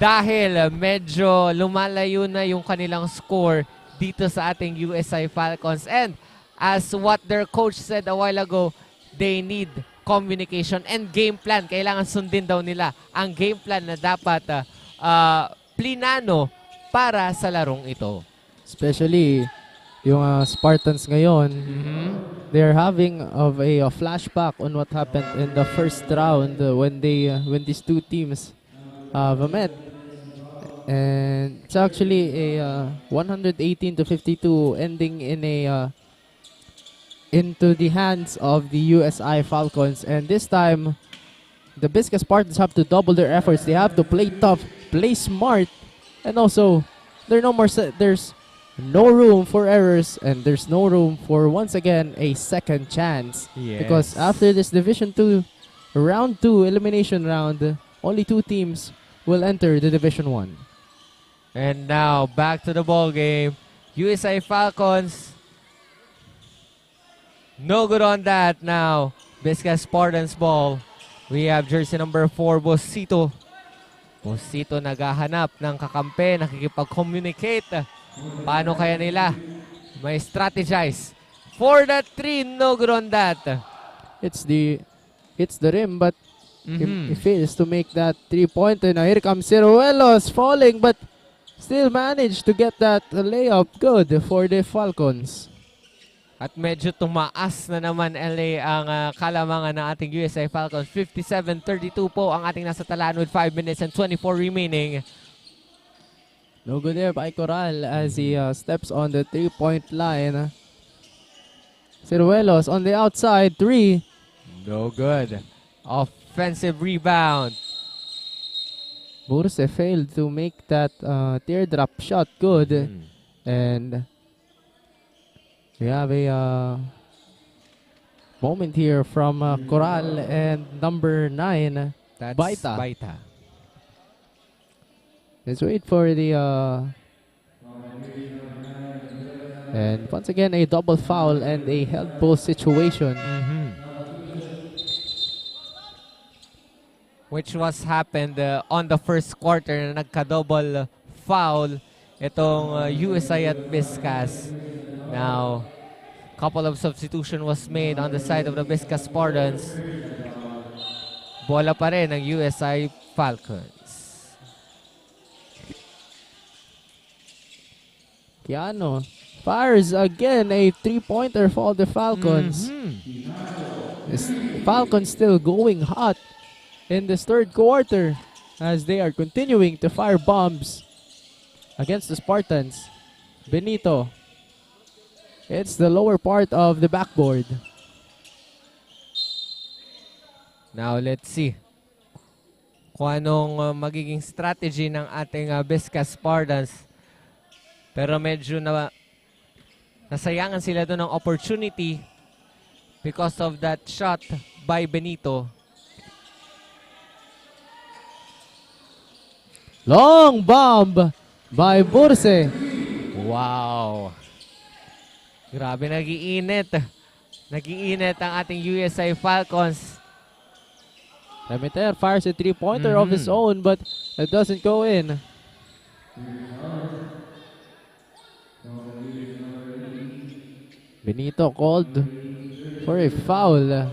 Speaker 2: dahil medyo lumalayo na yung kanilang score dito sa ating USI Falcons. And as what their coach said a while ago, they need communication and game plan. Kailangan sundin daw nila ang game plan na dapat plinano para sa larong ito.
Speaker 1: Especially yung Spartans ngayon, they're having of a flashback on what happened in the first round when these two teams met. And it's actually a 118-52 ending in a into the hands of the USI Falcons. And this time, the Biscast Spartans have to double their efforts. They have to play tough, play smart, and also there's no room for errors, and there's no room for, once again, a second chance.
Speaker 2: Yes.
Speaker 1: Because after this Division 2, Round 2 elimination round, only 2 teams will enter the Division 1.
Speaker 2: And now, back to the ball game. USI Falcons. No good on that now. Biscast Spartans ball. We have jersey number 4, Bosito. Bosito naghahanap ng kakampi, nakikipag-communicate. Paano kaya nila may strategize? For that 3, no good on that.
Speaker 1: It's the rim, but he fails to make that 3-pointer. Now here comes Ciruelos falling, but still managed to get that layup. Good for the Falcons.
Speaker 2: At medyo tumaas na naman LA ang kalamangan ng ating USI Falcons. 57-32 po ang ating nasa talaan with 5 minutes and 24 remaining.
Speaker 1: No good there by Coral as he steps on the 3-point line. Ciruelos on the outside, 3.
Speaker 2: No good. Offensive rebound.
Speaker 1: Burse failed to make that teardrop shot good. And we have a moment here from Coral and number 9,
Speaker 2: That's
Speaker 1: Baita.
Speaker 2: Baita.
Speaker 1: Let's wait for the and once again a double foul and a held ball situation.
Speaker 2: Which was happened on the first quarter na nagka-double foul itong USI at Biscast. Now, couple of substitution was made on the side of the Biscast Spartans. bola pa rin ng USI Falcons.
Speaker 1: Keanu fires again a three-pointer for the Falcons. This Falcons still going hot in this third quarter as they are continuing to fire bombs against the Spartans. Benito. It's the lower part of the backboard.
Speaker 2: Now, let's see kung anong magiging strategy ng ating Biscast Spartans. Pero medyo nasayangan sila doon ng opportunity because of that shot by Benito.
Speaker 1: Long bomb by Burse.
Speaker 2: Wow! Grabe, nag-iinit. Nag-iinit ang ating USI Falcons.
Speaker 1: Lemiter fires a three-pointer of his own, but it doesn't go in. Benito called for a foul.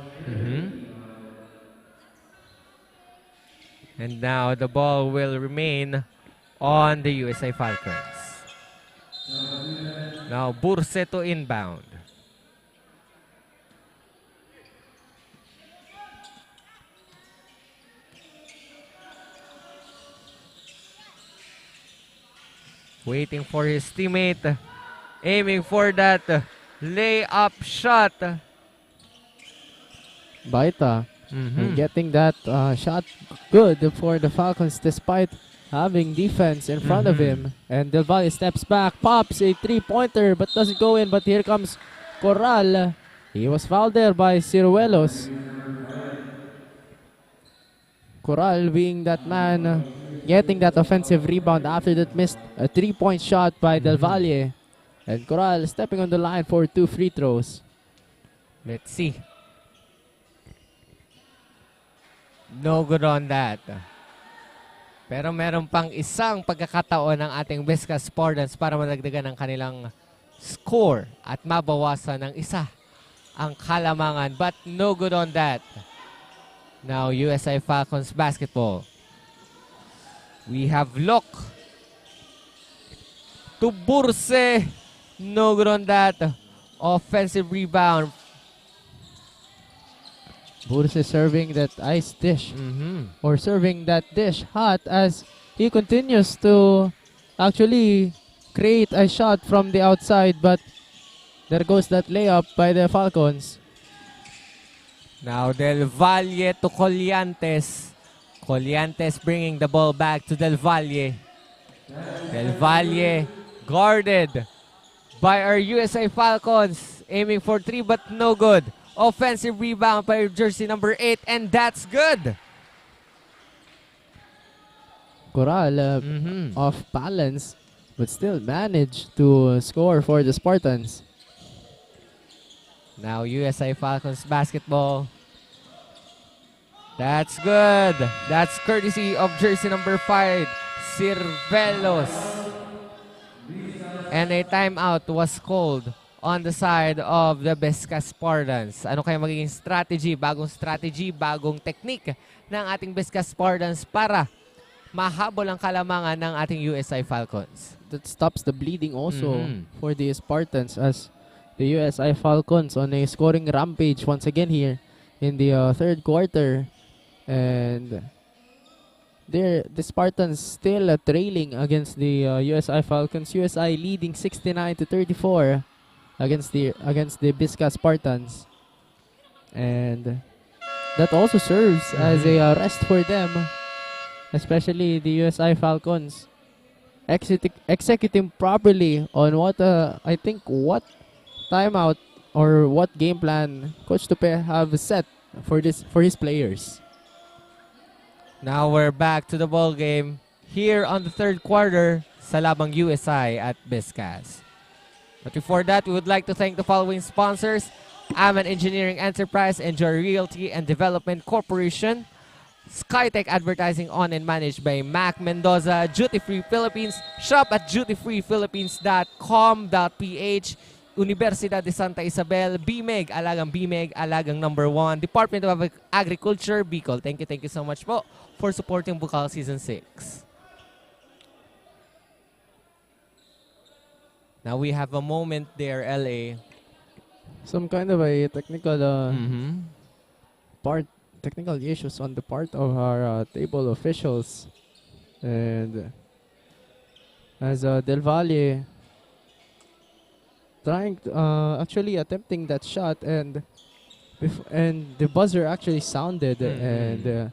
Speaker 2: And now the ball will remain on the USI Falcons. Now Burse to inbound. Waiting for his teammate. Aiming for that layup shot.
Speaker 1: Baita. And getting that shot good for the Falcons despite having defense in front of him. And Del Valle steps back, pops a three-pointer but doesn't go in. But here comes Corral. He was fouled there by Ciruelos. Corral being that man getting that offensive rebound after that missed a three-point shot by Del Valle. And Corral stepping on the line for 2 free throws.
Speaker 2: Let's see. No good on that. Pero meron pang isang pagkakataon ng ating Biscast Spartans para madagdagan ang kanilang score at mabawasan ng isa ang kalamangan. But no good on that. Now USI Falcons basketball. We have Lok to Burse. No good on that. Offensive rebound.
Speaker 1: Burse serving that ice dish or serving that dish hot as he continues to actually create a shot from the outside, but there goes that layup by the Falcons.
Speaker 2: Now Del Valle to Colliantes. Colliantes bringing the ball back to Del Valle. Del Valle guarded by our USA Falcons. Aiming for 3 but no good. Offensive rebound by jersey number 8 and that's good.
Speaker 1: Corral off balance but still managed to score for the Spartans.
Speaker 2: Now USA Falcons basketball. That's good. That's courtesy of jersey number 5, Cirvelos. And a timeout was called on the side of the Biscast Spartans. Ano kaya magiging strategy, bagong technique ng ating Biscast Spartans para mahabol ang kalamangan ng ating USI Falcons?
Speaker 1: That stops the bleeding also for the Spartans as the USI Falcons on a scoring rampage once again here in the third quarter. And the Spartans still trailing against the USI Falcons. USI leading 69-34 against the Biscast Spartans. And that also serves as a rest for them, especially the USI Falcons. Executing properly on what I think what timeout or what game plan Coach Tupe have set for his players.
Speaker 2: Now we're back to the ball game here on the third quarter sa labang USI at Biscast. But before that, we would like to thank the following sponsors: Aman Engineering Enterprise, Enjoy Realty and Development Corporation, Skytech Advertising owned and managed by Mac Mendoza, Duty Free Philippines, shop at dutyfreephilippines.com.ph, Unibersidad de Santa Isabel, BMEG, alagang number 1, Department of Agriculture, Bicol. Thank you so much po for supporting Bucal Season 6. Now we have a moment there, LA.
Speaker 1: Some kind of a technical technical issues on the part of our table officials, and as Del Valle trying to, actually attempting that shot, and the buzzer actually sounded, and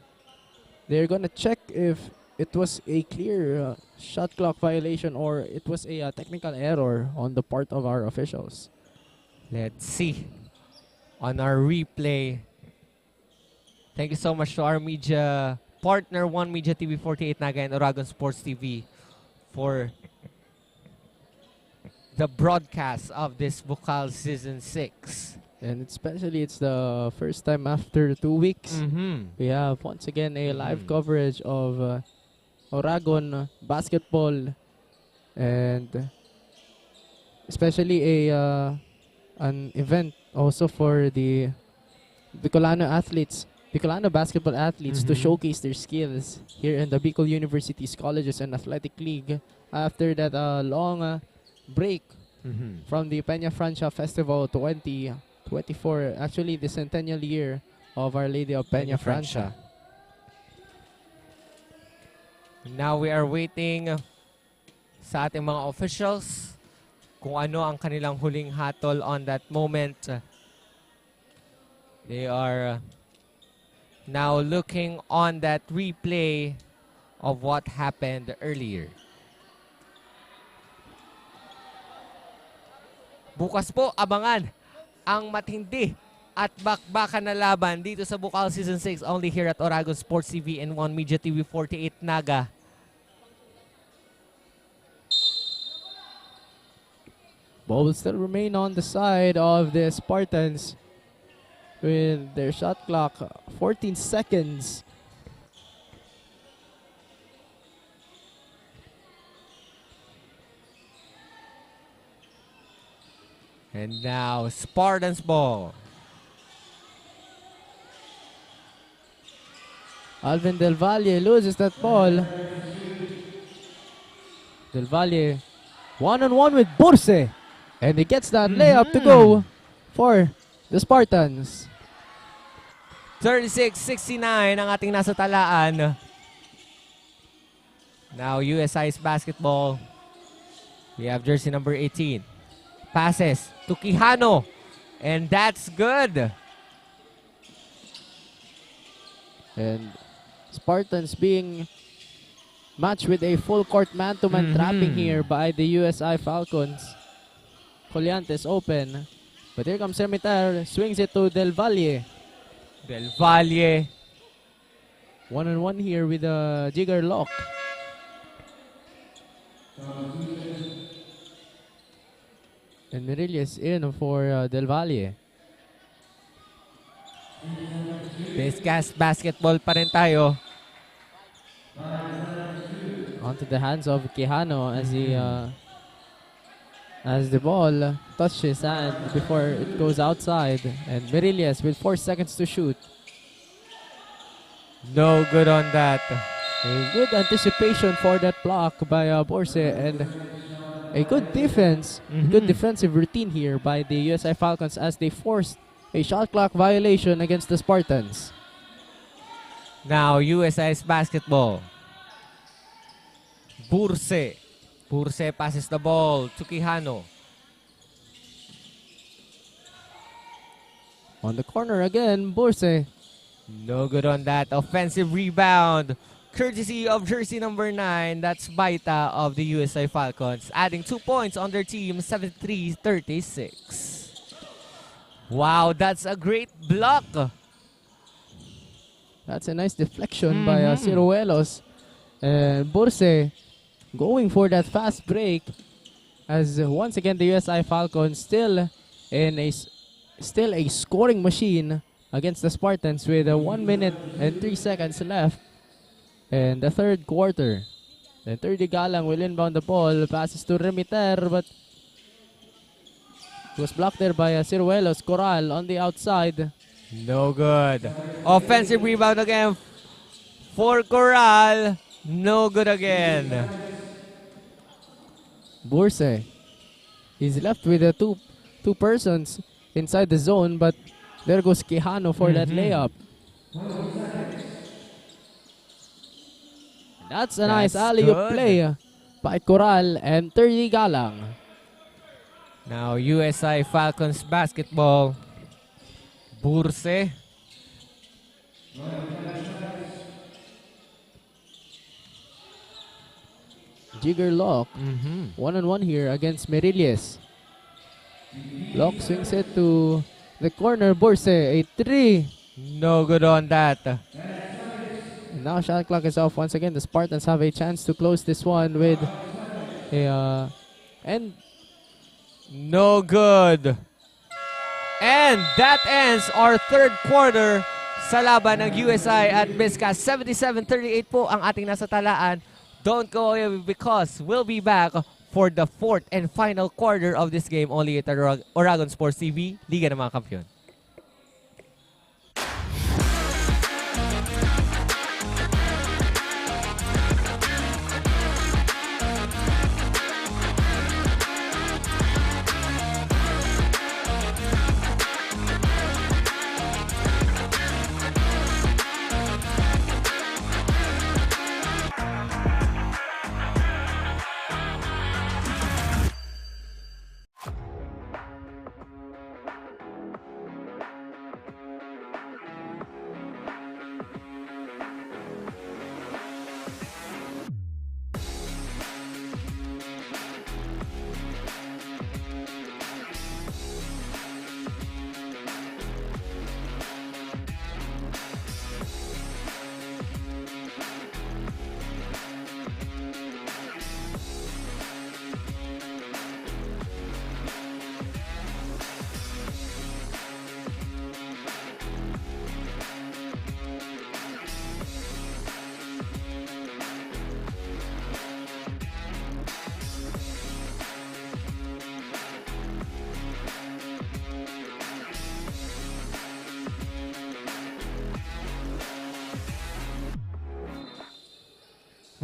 Speaker 1: they're gonna check if it was a clear shot clock violation or it was a technical error on the part of our officials.
Speaker 2: Let's see on our replay. Thank you so much to our media partner, One Media TV 48 Naga and Oragon Sports TV for the broadcast of this Bucal Season 6.
Speaker 1: And especially it's the first time after 2 weeks. We have once again a live coverage of Oragon basketball, and especially an event also for the Bicolano basketball athletes to showcase their skills here in the Bicol University's Colleges and Athletic League after that long break from the Peña Francia Festival 2024, actually the centennial year of Our Lady of Peña Francia.
Speaker 2: Now we are waiting sa ating mga officials kung ano ang kanilang huling hatol on that moment. They are now looking on that replay of what happened earlier. Bukas po, abangan ang matindi at bakbakan na laban dito sa Bucal Season 6 only here at Oragon Sports TV and One Media TV 48 Naga.
Speaker 1: Ball will still remain on the side of the Spartans with their shot clock 14 seconds.
Speaker 2: And now Spartans ball.
Speaker 1: Alvin Del Valle loses that ball. Del Valle one-on-one with Burse. And he gets that layup to go for the Spartans.
Speaker 2: 36-69 ang ating nasa talaan. Now USI's basketball. We have jersey number 18. Passes to Quijano. And that's good.
Speaker 1: And Spartans being matched with a full court man-to-man trapping here by the USI Falcons. Colliantes open. But here comes Remitar. Swings it to Del Valle.
Speaker 2: Del Valle.
Speaker 1: One-on-one here with a jigger lock. And Mirillas in for Del Valle.
Speaker 2: Biscast basketball pa rin tayo.
Speaker 1: Onto the hands of Quijano as he as the ball touches his hand before it goes outside. And Mirillas with 4 seconds to shoot.
Speaker 2: No good on that.
Speaker 1: A good anticipation for that block by Borse, and a good defense, good defensive routine here by the USI Falcons as they forced a shot clock violation against the Spartans.
Speaker 2: Now USI's basketball. Burse. Burse passes the ball to Quijano.
Speaker 1: On the corner again, Burse.
Speaker 2: No good on that. Offensive rebound. Courtesy of jersey number 9. That's Baita of the USI Falcons. Adding 2 points on their team. 73-36. Wow, that's a great block.
Speaker 1: That's a nice deflection by Ciruelos. And Burse going for that fast break as once again the USI Falcons still a scoring machine against the Spartans with 1 minute and 3 seconds left in the third quarter. Then 30 Galang will inbound the ball, passes to Remiter, but It was blocked there by Ciruelos. Coral on the outside.
Speaker 2: No good. Offensive rebound again for Coral. No good again.
Speaker 1: Burse. He's left with two persons inside the zone, but there goes Quijano for that layup. That's a nice alley-oop play by Coral and 30 Galang.
Speaker 2: Now USI Falcons basketball. Burse.
Speaker 1: Jigger Lock. One-on-one here against Merilles. Lock swings it to the corner. Burse, a 3.
Speaker 2: No good on that.
Speaker 1: And now shot clock is off once again. The Spartans have a chance to close this one with a and
Speaker 2: no good. And that ends our third quarter sa laban ng USI at Biscast. 77-38 po ang ating nasa talaan. Don't go away because we'll be back for the fourth and final quarter of this game only at Oragon Sports TV, Liga ng mga Kampiyon.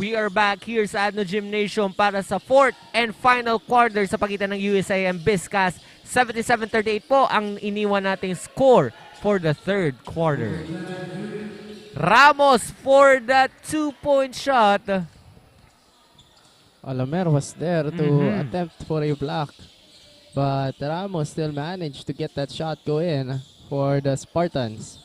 Speaker 2: We are back here sa ADNU Gymnasium para sa fourth and final quarter sa pagitan ng USI and Biscast. 77-38 po ang iniwan nating score for the third quarter. Ramos for that 2-point shot.
Speaker 1: Alamer was there to attempt for a block, but Ramos still managed to get that shot go in for the Spartans.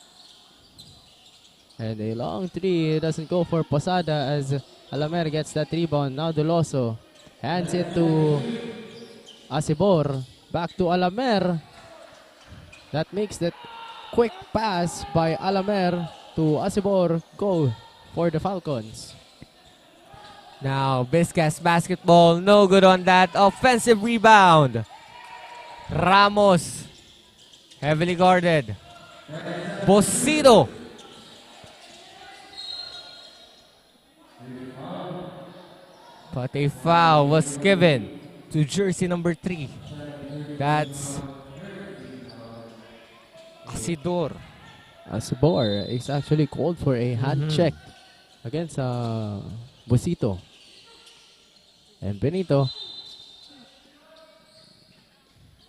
Speaker 1: And a long three doesn't go for Posada as Alamer gets that rebound. Now Doloso hands it to Asibor. Back to Alamer. That makes that quick pass by Alamer to Asibor go for the Falcons.
Speaker 2: Now Biscast basketball, no good on that. Offensive rebound. Ramos heavily guarded. Bosido. But a foul was given to jersey number 3. That's Asidor.
Speaker 1: Asibor is actually called for a hand check against Bosito. And Benito.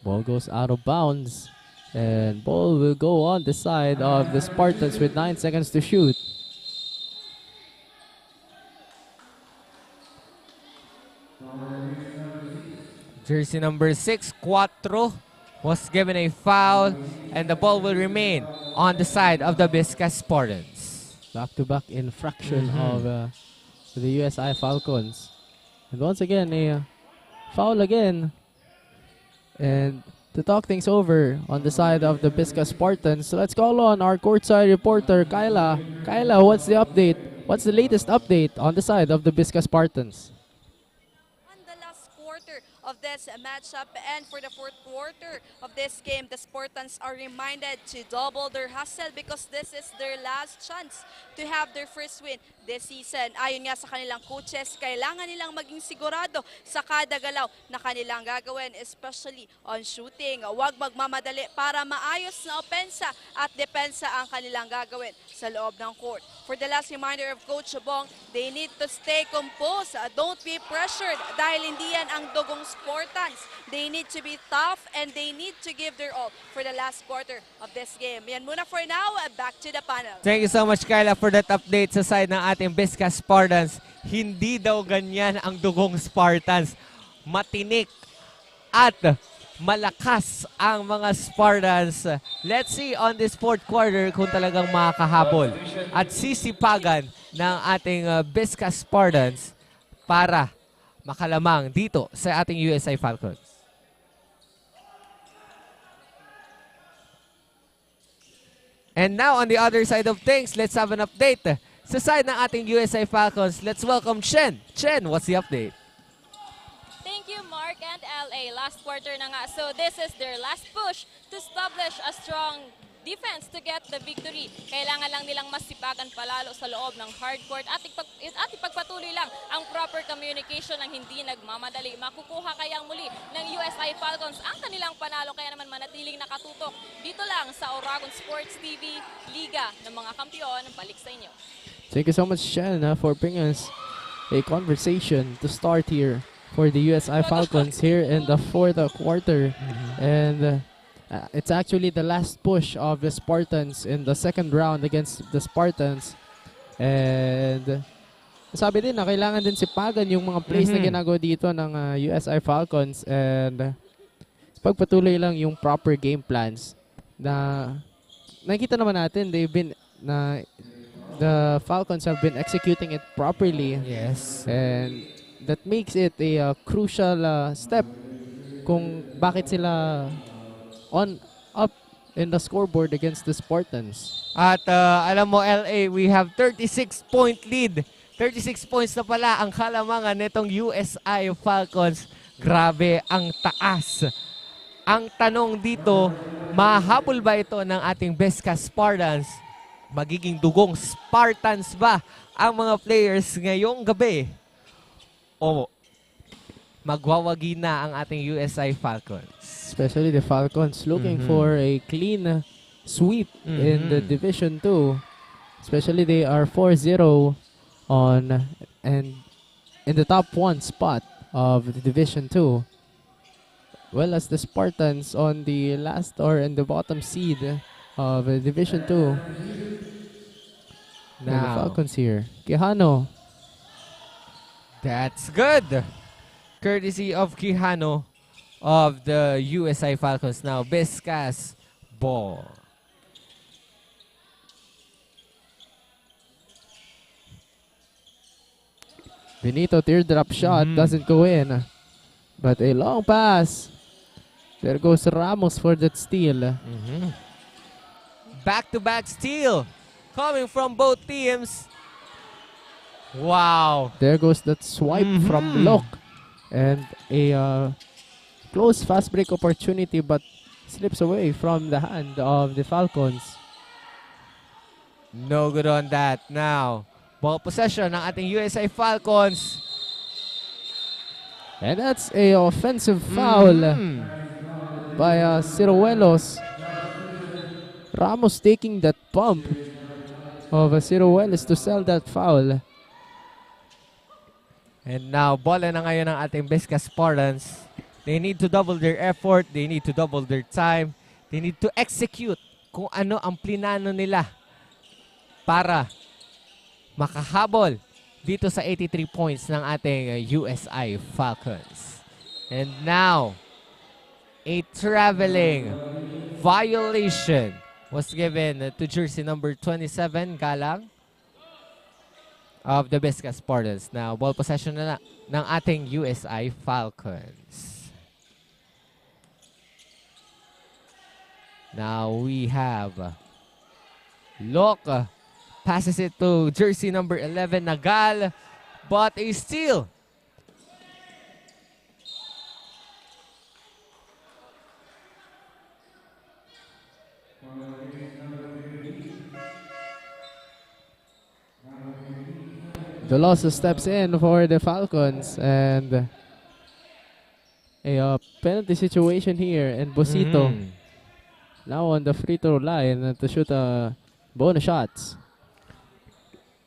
Speaker 1: Ball goes out of bounds. And ball will go on the side of the Spartans with 9 seconds to shoot.
Speaker 2: Jersey number 6, Cuatro, was given a foul, and the ball will remain on the side of the Biscast Spartans.
Speaker 1: Back-to-back infraction of the USI Falcons. And once again, a foul again. And to talk things over on the side of the Biscast Spartans, so let's call on our courtside reporter, Kyla. Kyla, what's the update? What's the latest update on the side of the Biscast Spartans?
Speaker 4: Of this matchup, and for the fourth quarter of this game, the Spartans are reminded to double their hustle because this is their last chance to have their first win this season. Ayon nga sa kanilang coaches, kailangan nilang maging sigurado sa kada galaw na kanilang gagawin, especially on shooting. Huwag magmamadali para maayos na opensa at depensa ang kanilang gagawin sa loob ng court. For the last reminder of Coach Bong, they need to stay composed. Don't be pressured dahil hindi yan ang dugong Spartans. They need to be tough and they need to give their all for the last quarter of this game. Yan muna for now. Back to the panel.
Speaker 2: Thank you so much, Kyla, for that update sa side ng ating Biscast Spartans. Hindi daw ganyan ang dugong Spartans. Matinik at malakas ang mga Spartans. Let's see on this fourth quarter kung talagang makakahabol at sisipagan ng ating Biscast Spartans para makalamang dito sa ating USI Falcons. And now on the other side of things, let's have an update sa side ng ating USI Falcons. Let's welcome Chen. Chen, what's the update?
Speaker 3: Thank you, Mark and LA. Last quarter na nga. So this is their last push to establish a strong defense to get the victory. Kailangan lang nilang masipagan palalo sa loob ng hardcourt at ipagpatuloy lang ang proper communication ng hindi nagmamadali. Makukuha kayang muli ng USI Falcons ang kanilang panalo, kaya naman manatiling nakatutok dito lang sa Oragon Sports TV, Liga ng mga Kampiyon. Balik sa inyo.
Speaker 1: Thank you so much, Shen, for bringing us a conversation to start here for the USI Falcons here in the fourth quarter. And it's actually the last push of the Spartans in the second round against the Spartans. And sabi din na kailangan din sipagan yung mga plays na ginagawa dito ng USI Falcons. And pagpatuloy lang yung proper game plans na nakikita naman natin the Falcons have been executing it properly.
Speaker 2: Yes.
Speaker 1: And that makes it a crucial step kung bakit sila up in the scoreboard against the Spartans.
Speaker 2: At alam mo, LA, we have 36-point lead. 36 points na pala ang kalamangan nitong USI Falcons. Grabe ang taas. Ang tanong dito, mahabol ba ito ng ating Biscast Spartans? Magiging dugong Spartans ba ang mga players ngayong gabi? O magwawagi na ang ating USI Falcons?
Speaker 1: Especially the Falcons looking for a clean sweep in the Division 2. Especially they are 4-0 on and in the top 1 spot of the Division 2. Well as the Spartans on the last or in the bottom seed of Division 2. Now the Falcons here. Quijano.
Speaker 2: That's good. Courtesy of Quijano of the USI Falcons. Now, Biscast ball.
Speaker 1: Benito teardrop shot doesn't go in. But a long pass. There goes Ramos for that steal.
Speaker 2: Back-to-back steal coming from both teams. Wow.
Speaker 1: There goes that swipe from Lok. And a close fast break opportunity but slips away from the hand of the Falcons.
Speaker 2: No good on that. Now, ball possession ng ating USI Falcons.
Speaker 1: And that's a offensive foul by Ciruelos. Ramos taking that pump of Ciruelos to sell that foul.
Speaker 2: And now, bola na ngayon ng ating Biscast Spartans. They need to double their effort. They need to double their time. They need to execute kung ano ang plinano nila para makahabol dito sa 83 points ng ating USI Falcons. And now, a traveling violation was given to jersey number 27, Galang, of the Biscast Spartans. Now, ball possession na ng ating USI Falcons. Now, we have Lok passes it to jersey number 11, Nagal, but a steal.
Speaker 1: Doloso steps in for the Falcons, and a penalty situation here, and Bosito now on the free throw line to shoot bonus shots.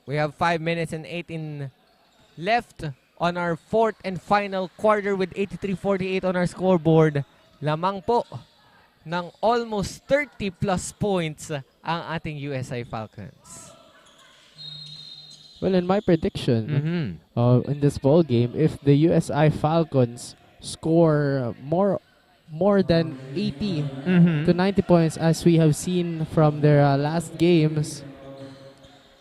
Speaker 2: We have 5 minutes and 18 left on our fourth and final quarter with 83-48 on our scoreboard. Lamang po ng almost 30 plus points ang ating USI Falcons.
Speaker 1: Well, in my prediction in this ball game, if the USI Falcons score more than 80 to 90 points, as we have seen from their last games,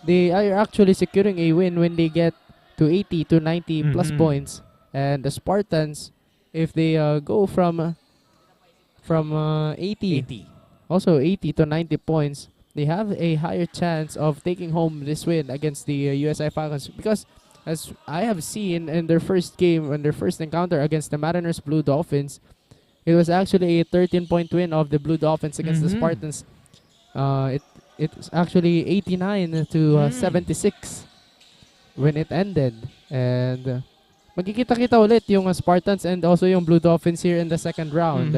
Speaker 1: they are actually securing a win when they get to 80 to 90 plus points. And the Spartans, if they go from 80, also 80 to 90 points, they have a higher chance of taking home this win against the USI Falcons, because as I have seen in their first game, in their first encounter against the Mariners Blue Dolphins, it was actually a 13-point win of the Blue Dolphins against the Spartans. It's actually 89 to 76 when it ended. And magkikita-kita ulit yung Spartans and also yung Blue Dolphins here in the second round.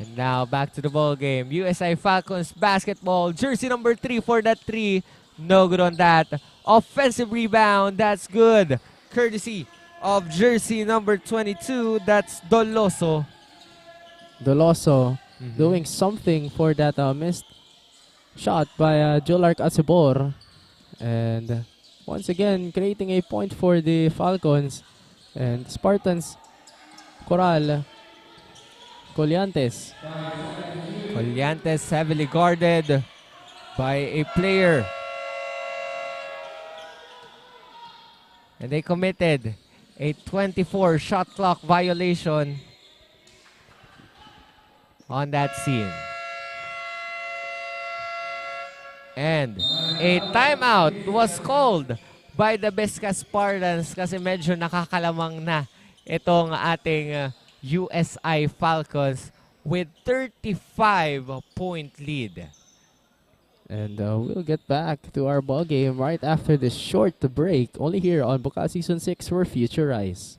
Speaker 2: And now back to the ball game. USI Falcons basketball. Jersey number 3 for that 3. No good on that. Offensive rebound. That's good. Courtesy of jersey number 22. That's Doloso.
Speaker 1: Doloso doing something for that missed shot by Jolark Acebor. And once again, creating a point for the Falcons. And Spartans, Coral, Colliantes.
Speaker 2: Colliantes heavily guarded by a player. And they committed a 24 shot clock violation on that scene. And a timeout was called by the Biscast Spartans kasi medyo nakakalamang na itong ating USI Falcons with 35-point lead.
Speaker 1: And we'll get back to our ball game right after this short break, only here on Bucal Season 6 for Future Rise.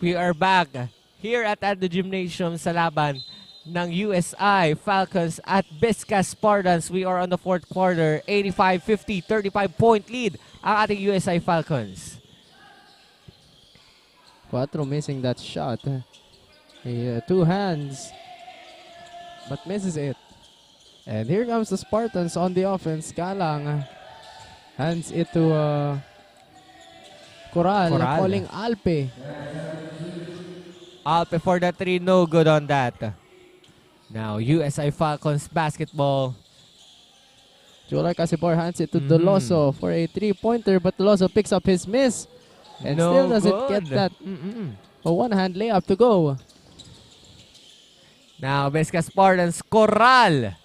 Speaker 2: We are back here at the Gymnasium sa laban ng USI Falcons at Biscast Spartans. We are on the fourth quarter. 85-50, 35-point lead ang ating USI Falcons.
Speaker 1: Cuatro missing that shot. Two hands, but misses it. And here comes the Spartans on the offense. Galang hands it to Coral, calling Alpe.
Speaker 2: Alpe for the 3, no good on that. Now, USI Falcons basketball.
Speaker 1: Jolar Casipor hands it to Doloso for a 3-pointer, but Doloso picks up his miss and still doesn't get that one-hand layup to go.
Speaker 2: Now, Biscast Spartans, Coral.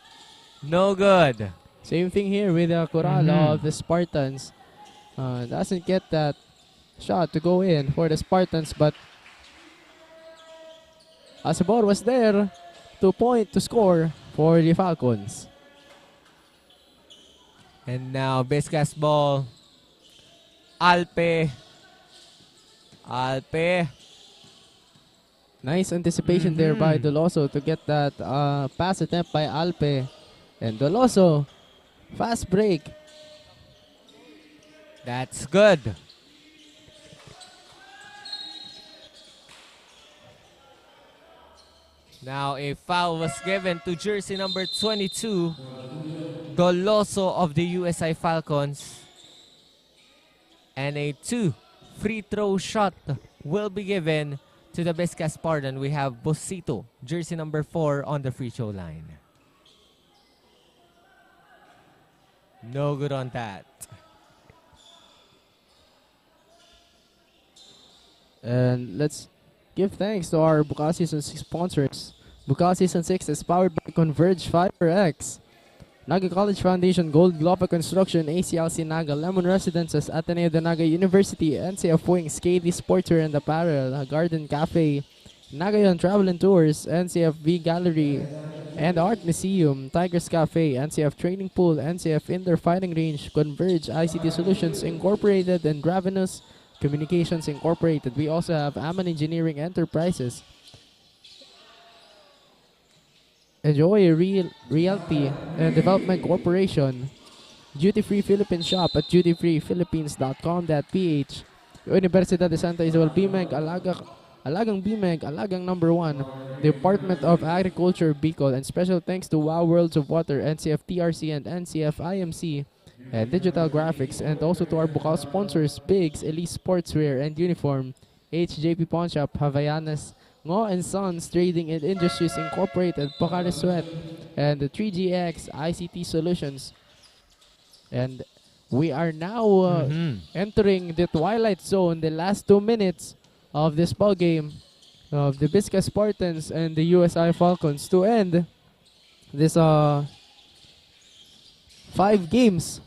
Speaker 2: No good.
Speaker 1: Same thing here with Coral of the Spartans. Doesn't get that shot to go in for the Spartans, but Acebor was there to point to score for the Falcons.
Speaker 2: And now, Biscast ball. Alpe.
Speaker 1: Nice anticipation there by Doloso to get that pass attempt by Alpe. And Doloso, fast break.
Speaker 2: That's good. Now a foul was given to jersey number 22, Doloso of the USI Falcons. And a 2 free throw shot will be given to the Biscast Spartan, we have Bosito, jersey number 4 on the free throw line. No good on that.
Speaker 1: And let's give thanks to our Bucal Season 6 sponsors. Bucal Season 6 is powered by Converge FiberX, Naga College Foundation, Gold Gloffa Construction, ACLC Naga, Lemon Residences, Ateneo de Naga University, NCF Wings, KD Sportswear and Apparel, Garden Café, Nagayon Travel and Tours, NCF V Gallery, and Art Museum, Tigers Café, NCF Training Pool, NCF Indoor Fighting Range, Converge ICT Solutions Incorporated, and Ravenous Communications Incorporated. We also have Aman Engineering Enterprises. Enjoy Realty and Development Corporation. Duty Free Philippine Shop at dutyfreephilippines.com.ph. Unibersidad de Sta Isabel BMEG, Alagang BMEG, Alagang number 1, Department of Agriculture, Bucal, and special thanks to Wow Worlds of Water, NCF TRC and NCF IMC, and Digital Graphics, and also to our Bucal sponsors, Bigs, Elite Sportswear and Uniform, HJP Pawn Shop, Havaianas, Ngo and Sons Trading and Industries Incorporated, Pocari Sweat, and the 3GX ICT Solutions. And we are now entering the twilight zone, the last 2 minutes of this ball game of the Biscast Spartans and the USI Falcons to end this 5 games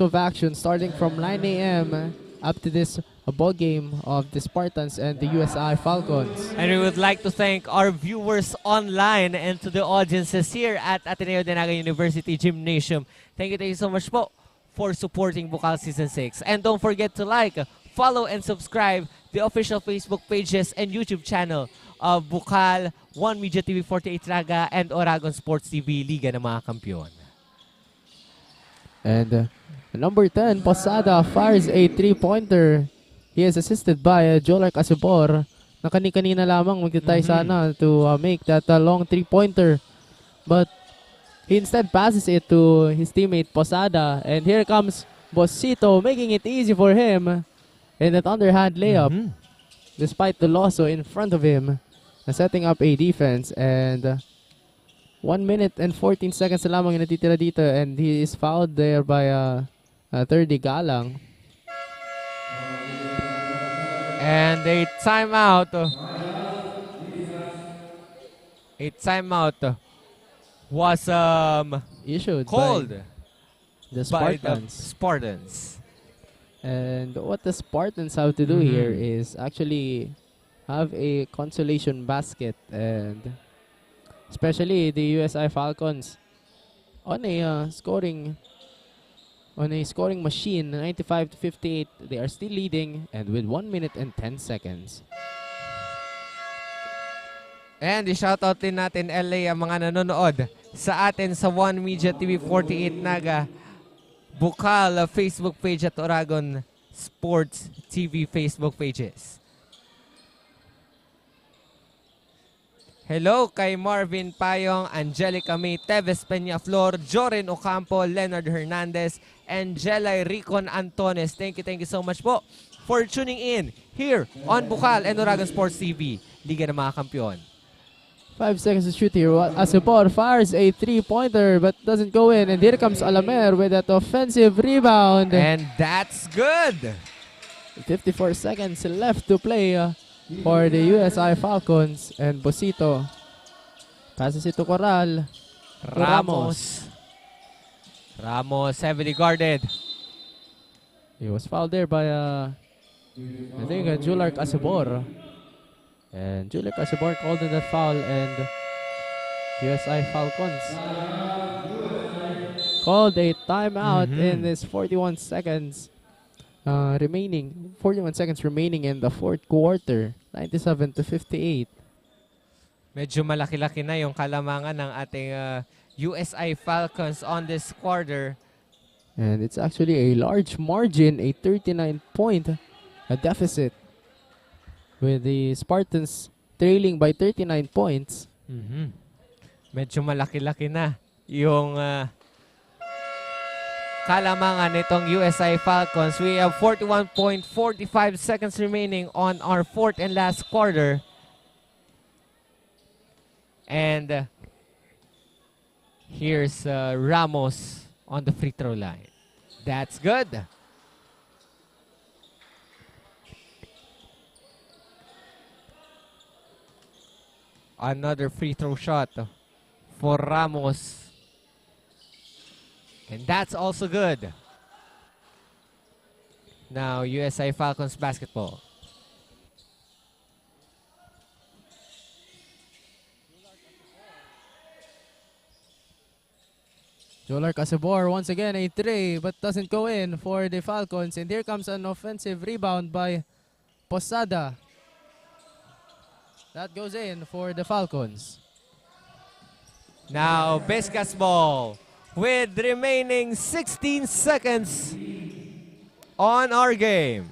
Speaker 1: of action starting from 9 a.m. up to this ball game of the Spartans and the USI Falcons.
Speaker 2: And we would like to thank our viewers online and to the audiences here at Ateneo de Naga University Gymnasium. Thank you so much po for supporting Bucal Season 6. And don't forget to like, follow, and subscribe the official Facebook pages and YouTube channel of Bucal, One Media TV 48 Naga, and Oragon Sports TV, Liga ng mga Kampiyon.
Speaker 1: And number 10, Posada fires a 3-pointer. He is assisted by Jolar Casibor na kani-kanina lamang magtitry sana to make that long 3-pointer. But he instead passes it to his teammate Posada. And here comes Bosito making it easy for him in that underhand layup. Despite the Loso in front of him, setting up a defense. And 1 minute and 14 seconds na lamang yung natitira dito, and he is fouled there by 30 Galang.
Speaker 2: And a timeout was
Speaker 1: issued
Speaker 2: called
Speaker 1: by the
Speaker 2: Spartans.
Speaker 1: Spartans. And what the Spartans have to do here is actually have a consolation basket, and especially the USI Falcons on a scoring machine, 95-58. They are still leading, and with 1 minute and 10 seconds.
Speaker 2: And i-shoutout din natin LA ang mga nanonood sa atin sa One Media TV 48 Naga, Bucal Facebook page at Oragon Sports TV Facebook pages. Hello kay Marvin Payong, Angelica May, Teves Peñaflor, Joren Ocampo, Leonard Hernandez, Angela Ricon Antones. Thank you so much po for tuning in here on Bucal and Oragon Sports TV, Liga ng mga Kampiyon.
Speaker 1: 5 seconds to shoot here. Asipor fires a 3-pointer but doesn't go in. And here comes Alamer with that offensive rebound.
Speaker 2: And that's good.
Speaker 1: 54 seconds left to play for the USI Falcons. And Bosito passes it to Corral.
Speaker 2: Ramos heavily guarded.
Speaker 1: He was fouled there by I think Julark Asibor. And Julark Asibor called in that foul, and USI Falcons called a timeout in this 41 seconds remaining. 41 seconds remaining in the fourth quarter. 97-58.
Speaker 2: Medyo malaki-laki na yung kalamangan ng ating USI Falcons on this quarter.
Speaker 1: And it's actually a large margin, a 39-point deficit, with the Spartans trailing by 39 points.
Speaker 2: Medyo malaki-laki na yung kalamangan nitong USI Falcons. We have 41.45 seconds remaining on our fourth and last quarter. And here's Ramos on the free throw line. That's good. Another free throw shot for Ramos. And that's also good. Now, USI Falcons basketball.
Speaker 1: Jolar Casabor once again a three but doesn't go in for the Falcons. And here comes an offensive rebound by Posada. That goes in for the Falcons.
Speaker 2: Now, Biscast ball with remaining 16 seconds on our game.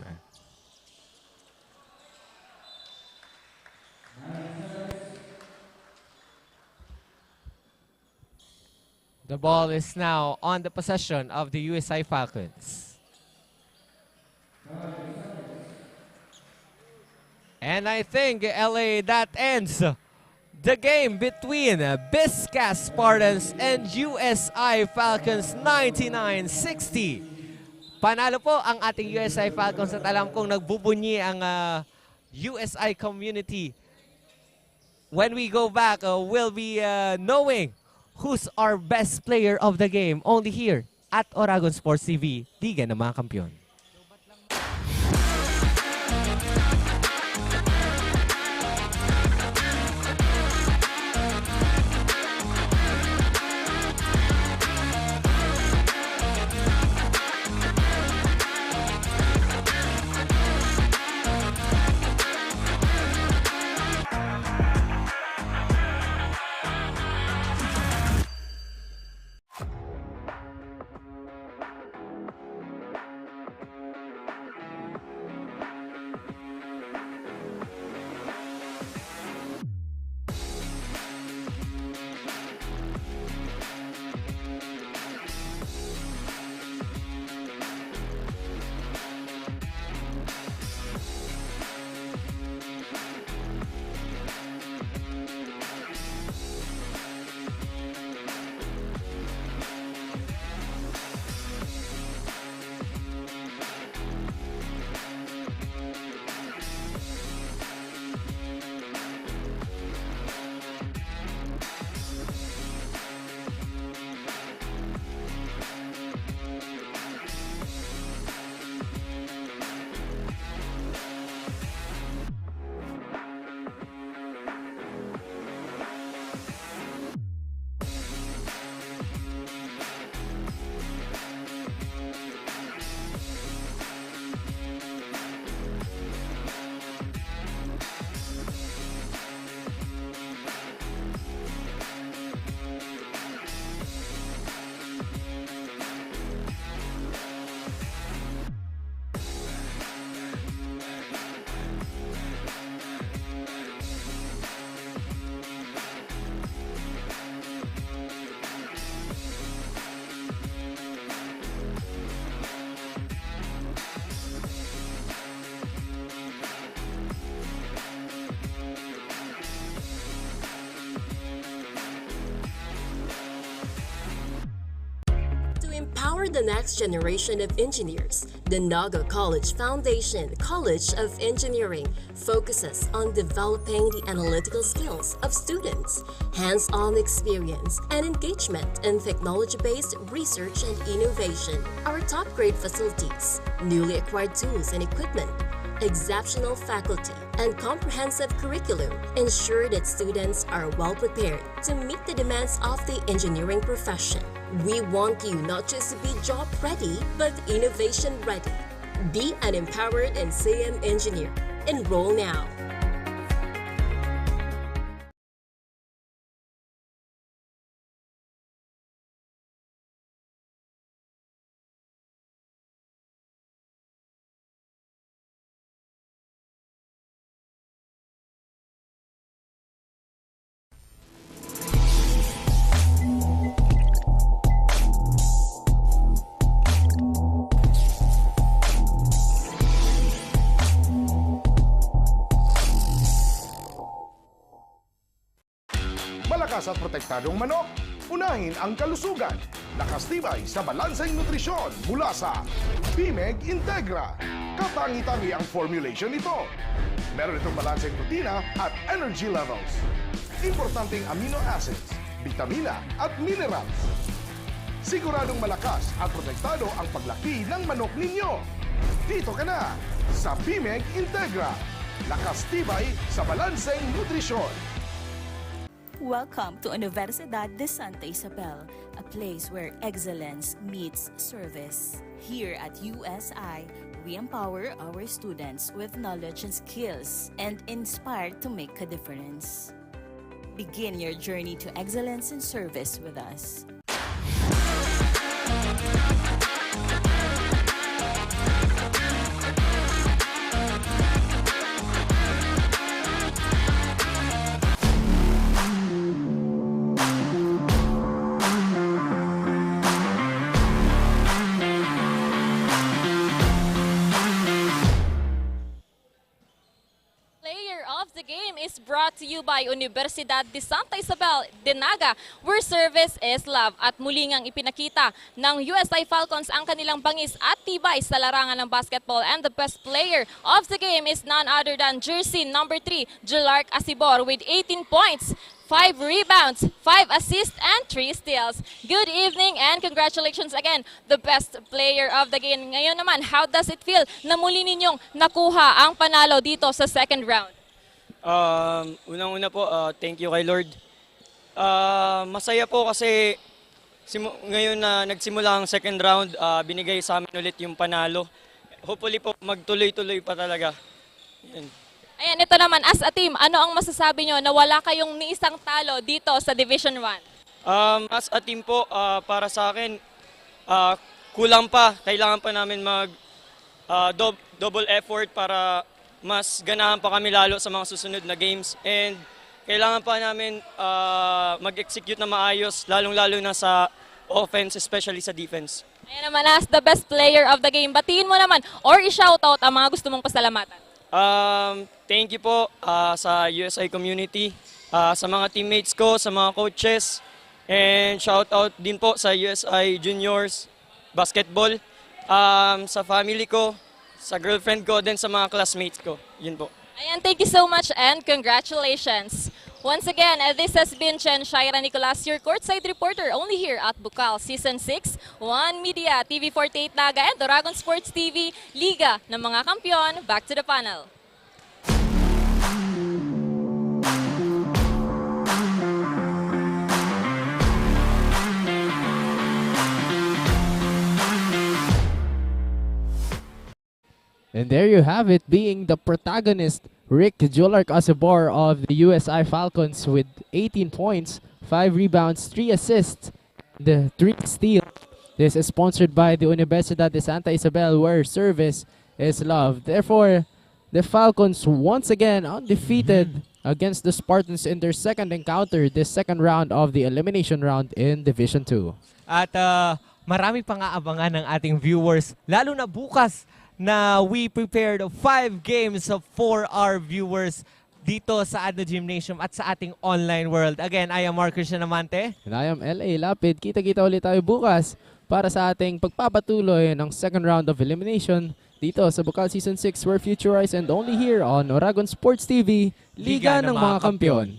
Speaker 2: The ball is now on the possession of the USI Falcons. And I think, LA, that ends the game between Biscast Spartans and USI Falcons 99-60. Panalo po ang ating USI Falcons at alam kong nagbubunyi ang USI community. When we go back, we'll be knowing who's our best player of the game only here at Oragon Sports TV, Liga ng mga Kampiyon.
Speaker 5: Empower the next generation of engineers. The Naga College Foundation College of Engineering focuses on developing the analytical skills of students, hands-on experience, and engagement in technology-based research and innovation. Our top-grade facilities, newly acquired tools and equipment, exceptional faculty, and comprehensive curriculum ensure that students are well prepared to meet the demands of the engineering profession. We want you not just to be job ready, but innovation ready. Be an empowered and NCM engineer. Enroll now.
Speaker 6: maligtas at protektadong manok. Unahin ang kalusugan. Nakastibay sa balanseng nutrisyon mula sa BMEG Integra. Katangi-tangi ang formulation nito. Meron itong balanseng protina at energy levels. Importanteng amino acids, bitamina at minerals. Siguradong malakas at protektado ang paglaki ng manok ninyo. Dito ka na sa BMEG Integra. Lakas tibay sa balanseng nutrisyon.
Speaker 7: Welcome to Universidad de Sta, a place where excellence meets service. Here at USI, we empower our students with knowledge and skills and inspire to make a difference. Begin your journey to excellence and service with us.
Speaker 3: Is brought to you by Unibersidad de Sta de Naga, where service is love. At muli ngang ipinakita ng USI Falcons ang kanilang bangis at tibay sa larangan ng basketball, and the best player of the game is none other than jersey number 3, Julark Asibor, with 18 points, 5 rebounds, 5 assists, and 3 steals. Good evening and congratulations again, the best player of the game. Ngayon naman, how does it feel na muli ninyong nakuha ang panalo dito sa second round?
Speaker 8: Unang-una po, thank you kay Lord. Masaya po kasi ngayon na nagsimula ang second round, binigay sa amin ulit yung panalo. Hopefully po magtuloy-tuloy pa talaga. Yan.
Speaker 3: Ayan, ito naman, as a team, ano ang masasabi nyo na wala kayong ni isang talo dito sa Division 1?
Speaker 8: As a team po, para sa akin, kulang pa. Kailangan pa namin double effort para mas ganahan pa kami lalo sa mga susunod na games, and kailangan pa namin mag-execute na maayos, lalong-lalo na sa offense, especially sa defense.
Speaker 3: Ayan naman, as the best player of the game, batiin mo naman or i-shoutout ang mga gusto mong pasalamatan.
Speaker 8: Thank you po sa USI community, sa mga teammates ko, sa mga coaches, and shoutout din po sa USI Juniors Basketball, sa family ko, sa girlfriend ko, din sa mga classmates ko. Yun po.
Speaker 3: Ayan, thank you so much and congratulations. Once again, this has been Chen Shaira Nicolas, your courtside reporter, only here at Bucal Season 6, One Media, TV48 Naga, and Oragon Sports TV, Liga ng mga Kampiyon. Back to the panel.
Speaker 1: And there you have it, being the protagonist, Rick Julark Asibor of the USI Falcons with 18 points, 5 rebounds, 3 assists, and 3 steals. This is sponsored by the Unibersidad de Santa Isabel, where service is love. Therefore, the Falcons once again undefeated against the Spartans in their second encounter, this second round of the elimination round in Division 2.
Speaker 2: At marami pang aabangan ng ating viewers, lalo na bukas na we prepared 5 games for our viewers dito sa ADNU Gymnasium at sa ating online world. Again, I am Mark Christian Amante.
Speaker 1: And I am L.A. Lapid. Kita-kita ulit tayo bukas para sa ating pagpapatuloy ng second round of elimination dito sa Bucal Season 6, where future rise, and only here on Oragon Sports TV, Liga ng mga Kampiyon.